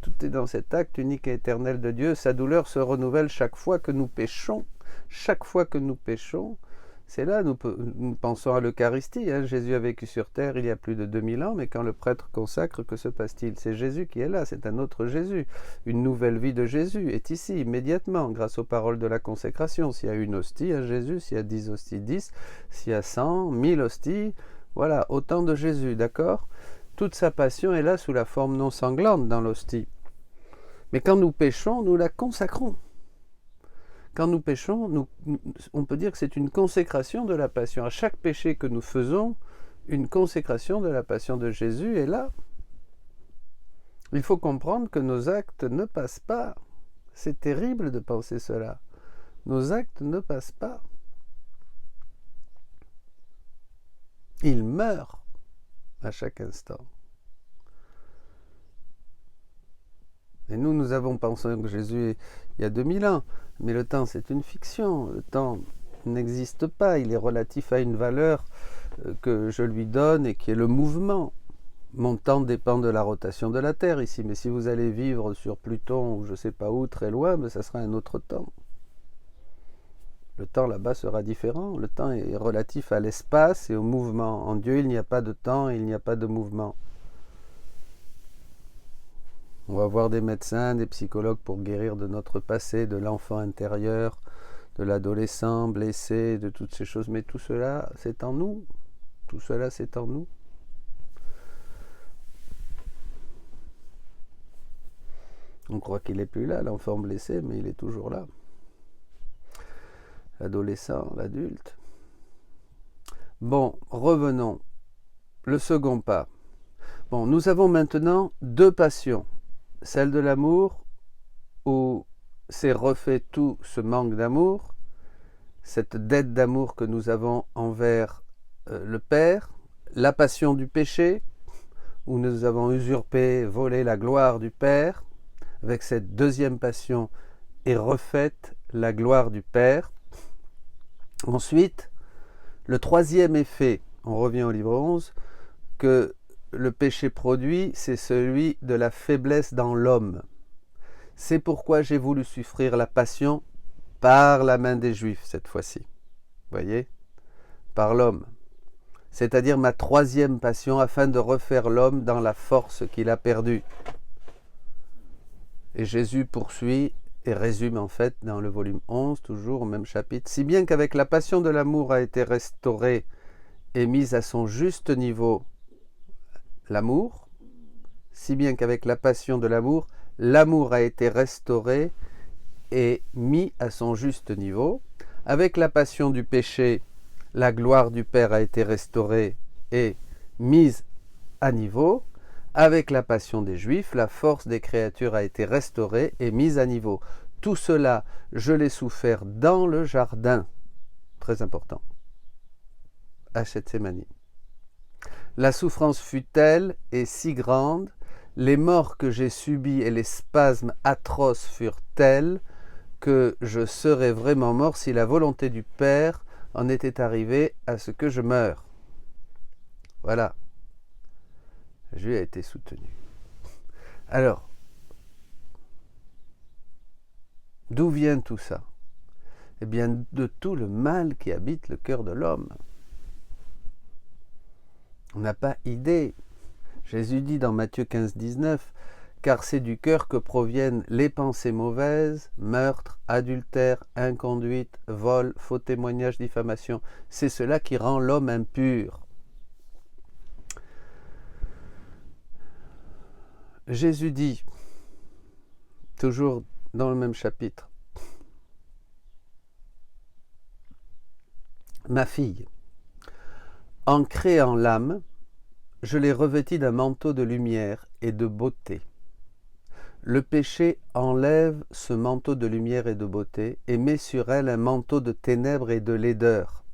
Tout est dans cet acte unique et éternel de Dieu. Sa douleur se renouvelle chaque fois que nous péchons. Chaque fois que nous péchons, c'est là, nous pensons à l'Eucharistie. Jésus a vécu sur terre il y a plus de 2000 ans, mais quand le prêtre consacre, que se passe-t-il? C'est Jésus qui est là, c'est un autre Jésus. Une nouvelle vie de Jésus est ici, immédiatement, grâce aux paroles de la consécration. S'il y a une hostie à Jésus, s'il y a 10 hosties, 10, s'il y a 100, 1000 hosties, voilà, autant de Jésus, d'accord? Toute sa passion est là sous la forme non sanglante dans l'hostie. Mais quand nous péchons, nous la consacrons. Quand nous péchons, on peut dire que c'est une consécration de la passion. À chaque péché que nous faisons, une consécration de la passion de Jésus est là. Il faut comprendre que nos actes ne passent pas. C'est terrible de penser cela. Nos actes ne passent pas. Ils meurent à chaque instant. Et nous avons pensé que Jésus, il y a 2000 ans, mais le temps c'est une fiction, le temps n'existe pas, il est relatif à une valeur que je lui donne et qui est le mouvement. Mon temps dépend de la rotation de la Terre ici, mais si vous allez vivre sur Pluton ou je ne sais pas où, très loin, ben, ça sera un autre temps. Le temps là-bas sera différent, le temps est relatif à l'espace et au mouvement. En Dieu, il n'y a pas de temps, il n'y a pas de mouvement. On va voir des médecins, des psychologues pour guérir de notre passé, de l'enfant intérieur, de l'adolescent blessé, de toutes ces choses. Mais tout cela, c'est en nous. Tout cela, c'est en nous. On croit qu'il n'est plus là, l'enfant blessé, mais il est toujours là. L'adolescent, l'adulte. Bon, revenons. Le second pas. Bon, nous avons maintenant deux passions. Celle de l'amour, où c'est refait tout ce manque d'amour, cette dette d'amour que nous avons envers le Père, la passion du péché, où nous avons usurpé, volé la gloire du Père, avec cette deuxième passion est refaite la gloire du Père. Ensuite, le troisième effet, on revient au livre 11, que le péché produit, c'est celui de la faiblesse dans l'homme. C'est pourquoi j'ai voulu souffrir la passion par la main des Juifs cette fois-ci. Vous voyez ? Par l'homme. C'est-à-dire ma troisième passion afin de refaire l'homme dans la force qu'il a perdue. Et Jésus poursuit et résume en fait dans le volume 11, toujours au même chapitre. Si bien qu'avec la passion de l'amour a été restaurée et mise à son juste niveau l'amour, si bien qu'avec la passion de l'amour, l'amour a été restauré et mis à son juste niveau. Avec la passion du péché, la gloire du Père a été restaurée et mise à niveau. Avec la passion des Juifs, la force des créatures a été restaurée et mise à niveau. Tout cela, je l'ai souffert dans le jardin. Très important. À Gethsémani. La souffrance fut telle et si grande, les morts que j'ai subis et les spasmes atroces furent tels que je serais vraiment mort si la volonté du Père en était arrivée à ce que je meure. Voilà. Jésus a été soutenu. Alors, d'où vient tout ça? Eh bien, de tout le mal qui habite le cœur de l'homme. On n'a pas idée. Jésus dit dans Matthieu 15, 19, « Car c'est du cœur que proviennent les pensées mauvaises, meurtre, adultère, inconduite, vol, faux témoignage, diffamation. C'est cela qui rend l'homme impur. » Jésus dit, toujours dans le même chapitre, « Ma fille, en créant l'âme, je l'ai revêtie d'un manteau de lumière et de beauté. Le péché enlève ce manteau de lumière et de beauté et met sur elle un manteau de ténèbres et de laideur,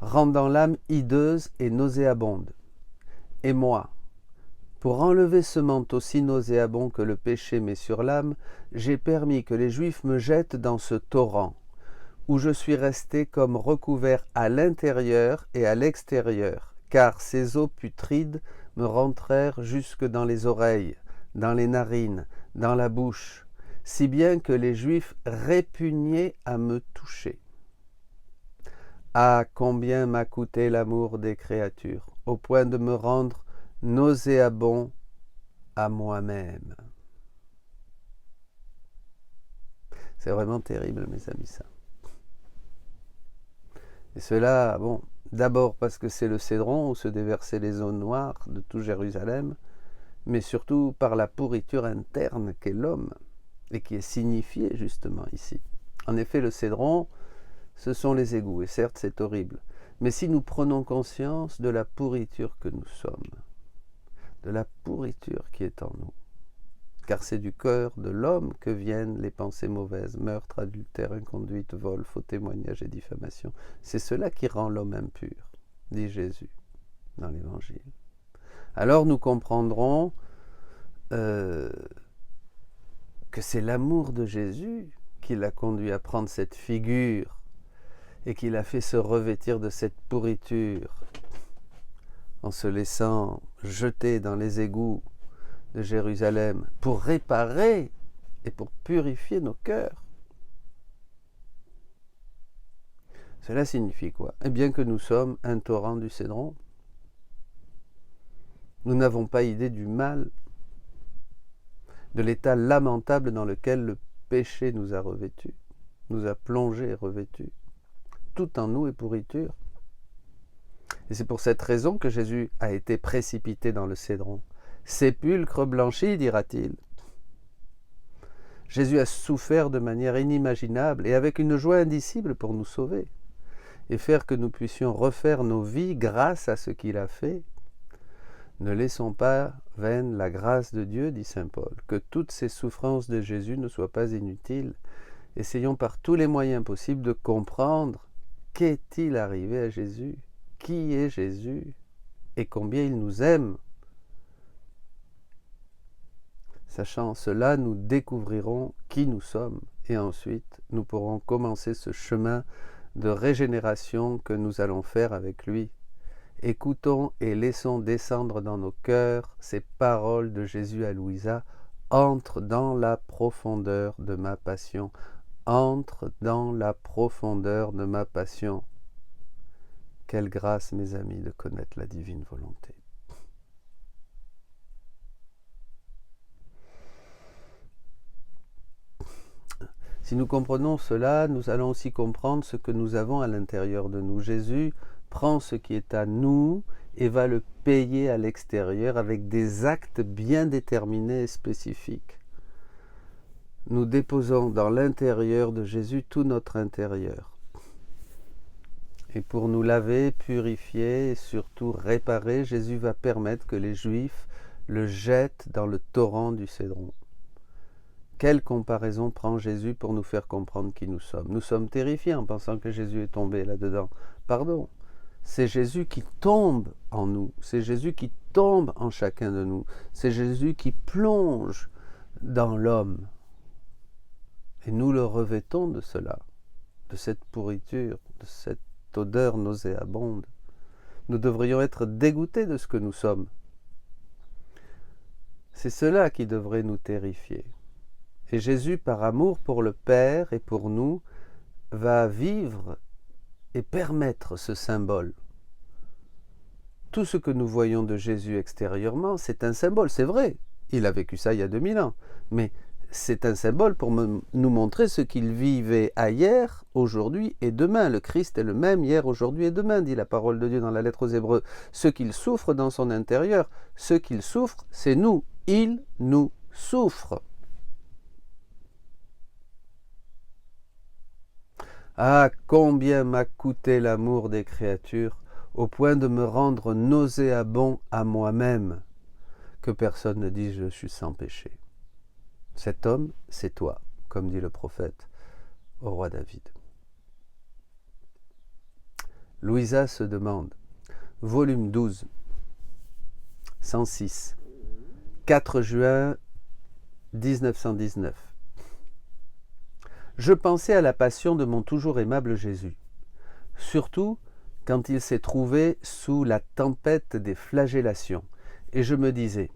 rendant l'âme hideuse et nauséabonde. Et moi, pour enlever ce manteau si nauséabond que le péché met sur l'âme, j'ai permis que les Juifs me jettent dans ce torrent, où je suis resté comme recouvert à l'intérieur et à l'extérieur, car ces eaux putrides me rentrèrent jusque dans les oreilles, dans les narines, dans la bouche, si bien que les Juifs répugnaient à me toucher. Ah, combien m'a coûté l'amour des créatures, au point de me rendre nauséabond à moi-même. » C'est vraiment terrible, mes amis, ça. Et cela, bon, D'abord parce que c'est le Cédron où se déversaient les eaux noires de tout Jérusalem, mais surtout par la pourriture interne qu'est l'homme, et qui est signifiée justement ici. En effet, le Cédron, ce sont les égouts, et certes c'est horrible, mais si nous prenons conscience de la pourriture que nous sommes, de la pourriture qui est en nous, car c'est du cœur de l'homme que viennent les pensées mauvaises, meurtre, adultère, inconduite, vol, faux témoignage et diffamation. C'est cela qui rend l'homme impur, dit Jésus dans l'Évangile. Alors nous comprendrons que c'est l'amour de Jésus qui l'a conduit à prendre cette figure et qui l'a fait se revêtir de cette pourriture en se laissant jeter dans les égouts de Jérusalem pour réparer et pour purifier nos cœurs. Cela signifie quoi? Eh bien que nous sommes un torrent du Cédron. Nous n'avons pas idée du mal, de l'état lamentable dans lequel le péché nous a revêtus, nous a plongés et revêtus. Tout en nous est pourriture. Et c'est pour cette raison que Jésus a été précipité dans le Cédron. Sépulcre blanchi, dira-t-il. Jésus a souffert de manière inimaginable et avec une joie indicible pour nous sauver et faire que nous puissions refaire nos vies grâce à ce qu'il a fait. Ne laissons pas vaine la grâce de Dieu, dit saint Paul, que toutes ces souffrances de Jésus ne soient pas inutiles. Essayons par tous les moyens possibles de comprendre qu'est-il arrivé à Jésus, qui est Jésus et combien il nous aime. Sachant cela, nous découvrirons qui nous sommes et ensuite nous pourrons commencer ce chemin de régénération que nous allons faire avec lui. Écoutons et laissons descendre dans nos cœurs ces paroles de Jésus à Louisa. Entre dans la profondeur de ma passion. Entre dans la profondeur de ma passion. Quelle grâce, mes amis, de connaître la divine volonté. Si nous comprenons cela, nous allons aussi comprendre ce que nous avons à l'intérieur de nous. Jésus prend ce qui est à nous et va le payer à l'extérieur avec des actes bien déterminés et spécifiques. Nous déposons dans l'intérieur de Jésus tout notre intérieur. Et pour nous laver, purifier et surtout réparer, Jésus va permettre que les Juifs le jettent dans le torrent du Cédron. Quelle comparaison prend Jésus pour nous faire comprendre qui nous sommes? Nous sommes terrifiés en pensant que Jésus est tombé là-dedans. Pardon, c'est Jésus qui tombe en nous, c'est Jésus qui tombe en chacun de nous, c'est Jésus qui plonge dans l'homme. Et nous le revêtons de cela, de cette pourriture, de cette odeur nauséabonde. Nous devrions être dégoûtés de ce que nous sommes. C'est cela qui devrait nous terrifier. Et Jésus, par amour pour le Père et pour nous, va vivre et permettre ce symbole. Tout ce que nous voyons de Jésus extérieurement, c'est un symbole, c'est vrai. Il a vécu ça il y a 2000 ans. Mais c'est un symbole pour nous montrer ce qu'il vivait hier, aujourd'hui et demain. Le Christ est le même hier, aujourd'hui et demain, dit la parole de Dieu dans la lettre aux Hébreux. Ce qu'il souffre dans son intérieur, ce qu'il souffre, c'est nous. Il nous souffre. Ah, combien m'a coûté l'amour des créatures, au point de me rendre nauséabond à moi-même, que personne ne dise je suis sans péché. Cet homme, c'est toi, comme dit le prophète au roi David. Louisa se demande, volume 12, 106, 4 juin 1919. Je pensais à la passion de mon toujours aimable Jésus, surtout quand il s'est trouvé sous la tempête des flagellations, et je me disais,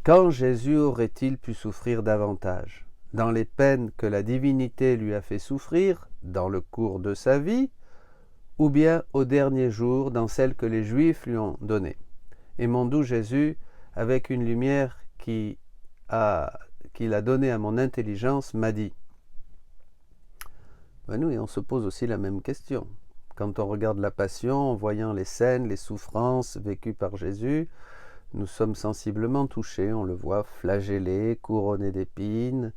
quand Jésus aurait-il pu souffrir davantage, dans les peines que la divinité lui a fait souffrir dans le cours de sa vie, ou bien au dernier jour dans celles que les Juifs lui ont données. Et mon doux Jésus, avec une lumière qu'il a donnée à mon intelligence, m'a dit, nous, et on se pose aussi la même question. Quand on regarde la Passion, en voyant les scènes, les souffrances vécues par Jésus, nous sommes sensiblement touchés. On le voit flagellé, couronné d'épines.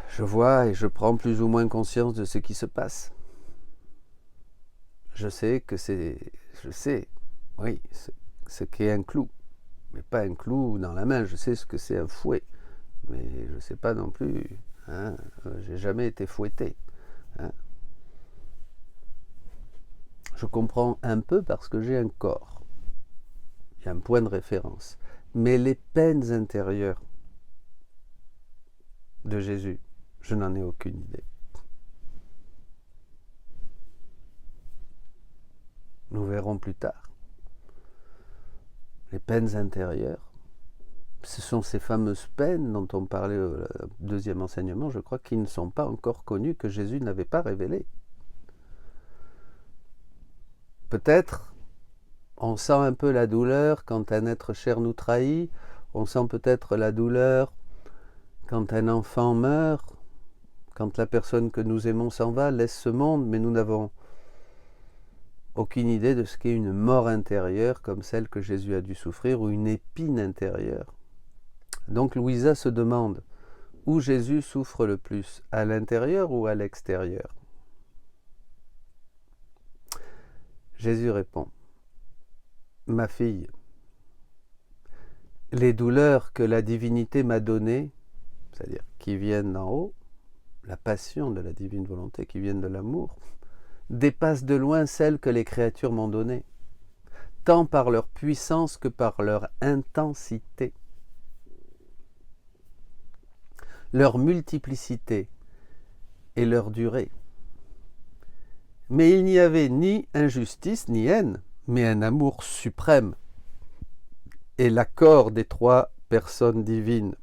Je vois et je prends plus ou moins conscience de ce qui se passe. Je sais, oui, ce qu'est un clou. Mais pas un clou dans la main, je sais ce que c'est un fouet. Mais je ne sais pas non plus, j'ai jamais été fouetté. Je comprends un peu parce que j'ai un corps. Il y a un point de référence. Mais les peines intérieures de Jésus, je n'en ai aucune idée. Nous verrons plus tard. Les peines intérieures, ce sont ces fameuses peines dont on parlait au deuxième enseignement, je crois, qui ne sont pas encore connues, que Jésus n'avait pas révélées. Peut-être, on sent un peu la douleur quand un être cher nous trahit, on sent peut-être la douleur quand un enfant meurt, quand la personne que nous aimons s'en va, laisse ce monde, mais nous n'avons aucune idée de ce qu'est une mort intérieure comme celle que Jésus a dû souffrir, ou une épine intérieure. Donc Louisa se demande où Jésus souffre le plus, à l'intérieur ou à l'extérieur? Jésus répond: ma fille, les douleurs que la divinité m'a données, c'est-à-dire qui viennent d'en haut, la passion de la divine volonté qui viennent de l'amour, dépassent de loin celles que les créatures m'ont données, tant par leur puissance que par leur intensité. Leur multiplicité et leur durée. Mais il n'y avait ni injustice ni haine, mais un amour suprême et l'accord des trois personnes divines.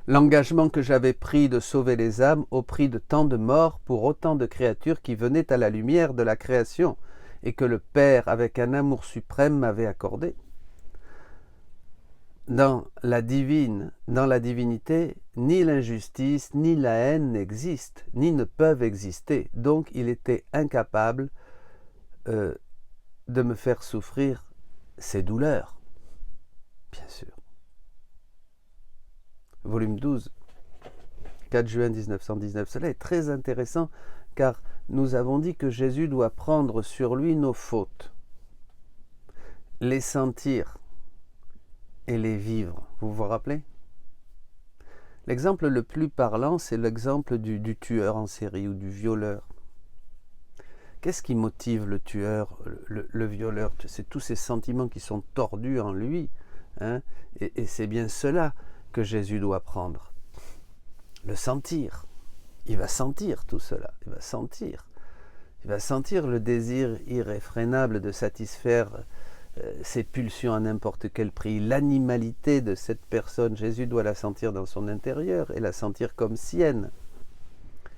L'engagement que j'avais pris de sauver les âmes au prix de tant de morts pour autant de créatures qui venaient à la lumière de la création et que le Père, avec un amour suprême, m'avait accordé. Dans la divinité, ni l'injustice ni la haine n'existent, ni ne peuvent exister. Donc il était incapable de me faire souffrir ces douleurs, bien sûr. Volume 12, 4 juin 1919. Cela est très intéressant car nous avons dit que Jésus doit prendre sur lui nos fautes, les sentir et les vivre. Vous vous rappelez? L'exemple le plus parlant, c'est l'exemple du tueur en série ou du violeur. Qu'est-ce qui motive le tueur, le violeur? C'est tous ces sentiments qui sont tordus en lui. Et c'est bien cela que Jésus doit prendre. Le sentir. Il va sentir tout cela. Il va sentir. Il va sentir le désir irréfrénable de satisfaire ses pulsions à n'importe quel prix. L'animalité de cette personne, Jésus doit la sentir dans son intérieur et la sentir comme sienne.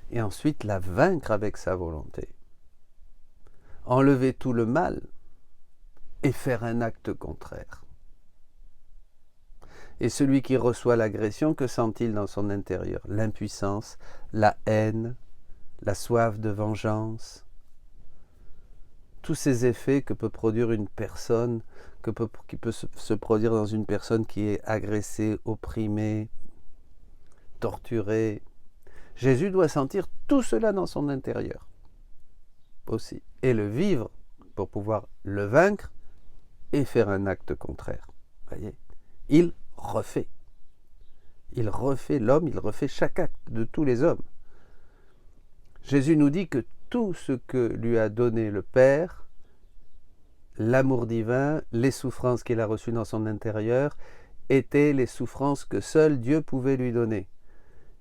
Et ensuite la vaincre avec sa volonté. Enlever tout le mal et faire un acte contraire. Et celui qui reçoit l'agression, que sent-il dans son intérieur? L'impuissance, la haine, la soif de vengeance. Tous ces effets que peut produire une personne, qui peut se produire dans une personne qui est agressée, opprimée, torturée. Jésus doit sentir tout cela dans son intérieur aussi, et le vivre pour pouvoir le vaincre et faire un acte contraire. Voyez, il refait l'homme, il refait chaque acte de tous les hommes. Jésus nous dit que tout ce que lui a donné le Père, l'amour divin, les souffrances qu'il a reçues dans son intérieur, étaient les souffrances que seul Dieu pouvait lui donner.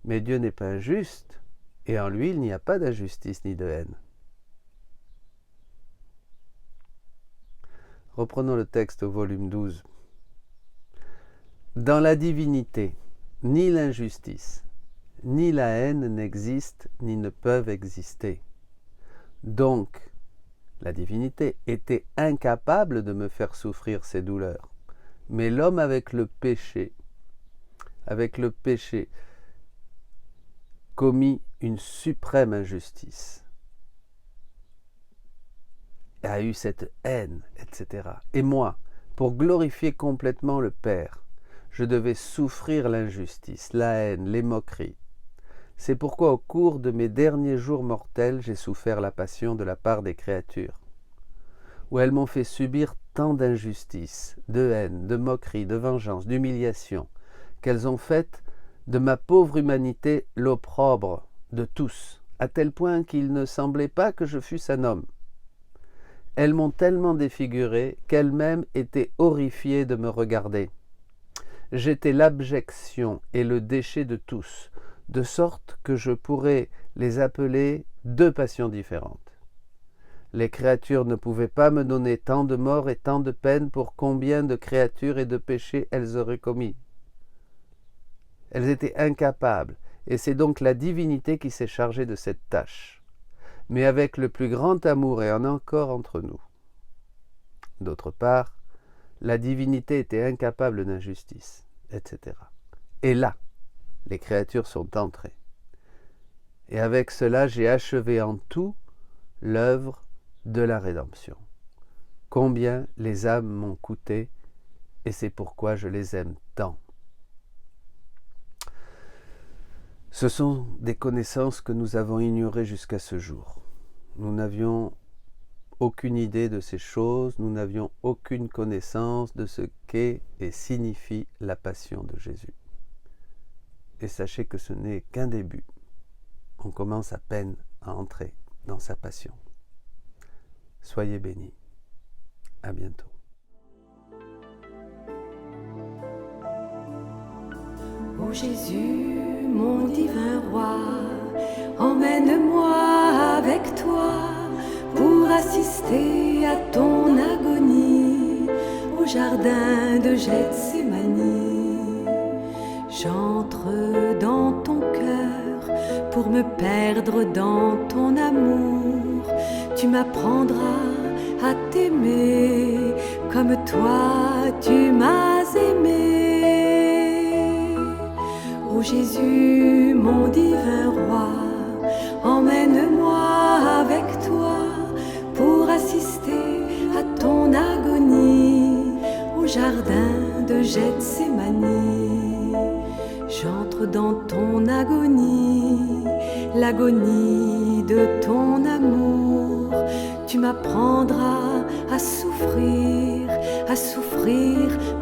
Mais Dieu n'est pas injuste, et en lui il n'y a pas d'injustice ni de haine. Reprenons le texte au volume 12. Dans la divinité, ni l'injustice, ni la haine n'existent, ni ne peuvent exister. Donc, la divinité était incapable de me faire souffrir ces douleurs. Mais l'homme avec le péché, commis une suprême injustice, a eu cette haine, etc. Et moi, pour glorifier complètement le Père, je devais souffrir l'injustice, la haine, les moqueries. C'est pourquoi au cours de mes derniers jours mortels, j'ai souffert la passion de la part des créatures, où elles m'ont fait subir tant d'injustices, de haine, de moqueries, de vengeance, d'humiliation, qu'elles ont fait de ma pauvre humanité l'opprobre de tous, à tel point qu'il ne semblait pas que je fusse un homme. Elles m'ont tellement défiguré qu'elles-mêmes étaient horrifiées de me regarder. J'étais l'abjection et le déchet de tous, de sorte que je pourrais les appeler deux passions différentes. Les créatures ne pouvaient pas me donner tant de morts et tant de peines pour combien de créatures et de péchés elles auraient commis. Elles étaient incapables, et c'est donc la divinité qui s'est chargée de cette tâche, mais avec le plus grand amour et en encore entre nous. D'autre part, la divinité était incapable d'injustice, etc. Et là, les créatures sont entrées. Et avec cela, j'ai achevé en tout l'œuvre de la rédemption. Combien les âmes m'ont coûté, et c'est pourquoi je les aime tant. Ce sont des connaissances que nous avons ignorées jusqu'à ce jour. Nous n'avions aucune idée de ces choses, nous n'avions aucune connaissance de ce qu'est et signifie la passion de Jésus. Et sachez que ce n'est qu'un début. On commence à peine à entrer dans sa passion. Soyez bénis. À bientôt. Ô Jésus, mon divin roi, emmène-moi avec toi pour assister à ton agonie au jardin de Gethsémani. J'entre dans ton cœur pour me perdre dans ton amour. Tu m'apprendras à t'aimer comme toi tu m'as aimé. Ô Jésus, mon divin roi, emmène-moi avec toi pour assister à ton agonie au jardin de Gethsémani. J'entre dans ton agonie, l'agonie de ton amour. Tu m'apprendras à souffrir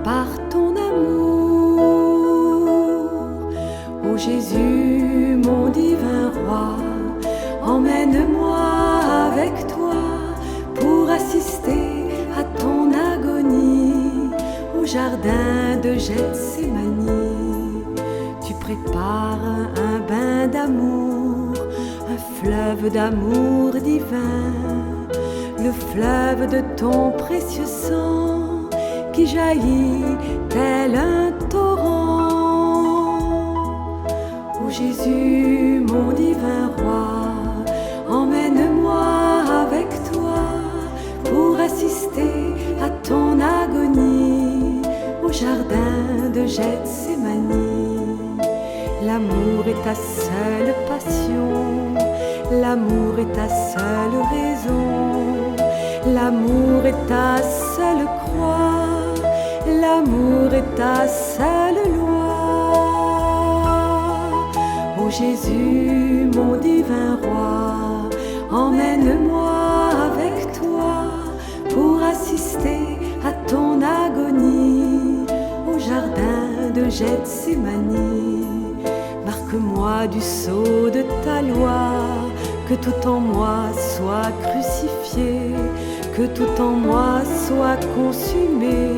par ton amour. Ô Jésus, mon divin roi, emmène-moi avec toi pour assister à ton agonie au jardin de Gethsémani. Tu prépares un bain d'amour, un fleuve d'amour divin, le fleuve de ton précieux sang qui jaillit tel un torrent. Ô Jésus, mon divin roi, emmène-moi avec toi pour assister à ton agonie au jardin de Gethsémani. L'amour est ta seule passion, l'amour est ta seule raison, l'amour est ta seule croix, l'amour est ta seule loi. Ô Jésus, mon divin roi, emmène-moi avec toi pour assister à ton agonie au jardin de Gethsémani. Marque-moi du sceau de ta loi, que tout en moi soit crucifié, que tout en moi soit consumé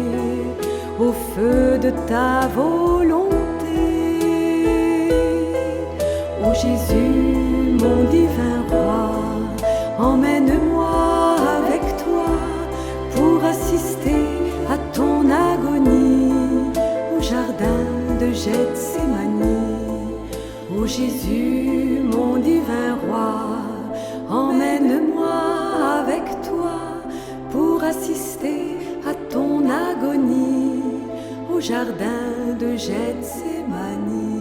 au feu de ta volonté. Ô Jésus, mon divin roi, emmène-moi avec toi pour assister à ton agonie au jardin de Gethsémani. Ô Jésus, mon divin roi, emmène-moi avec toi pour assister à ton agonie au jardin de Gethsémani.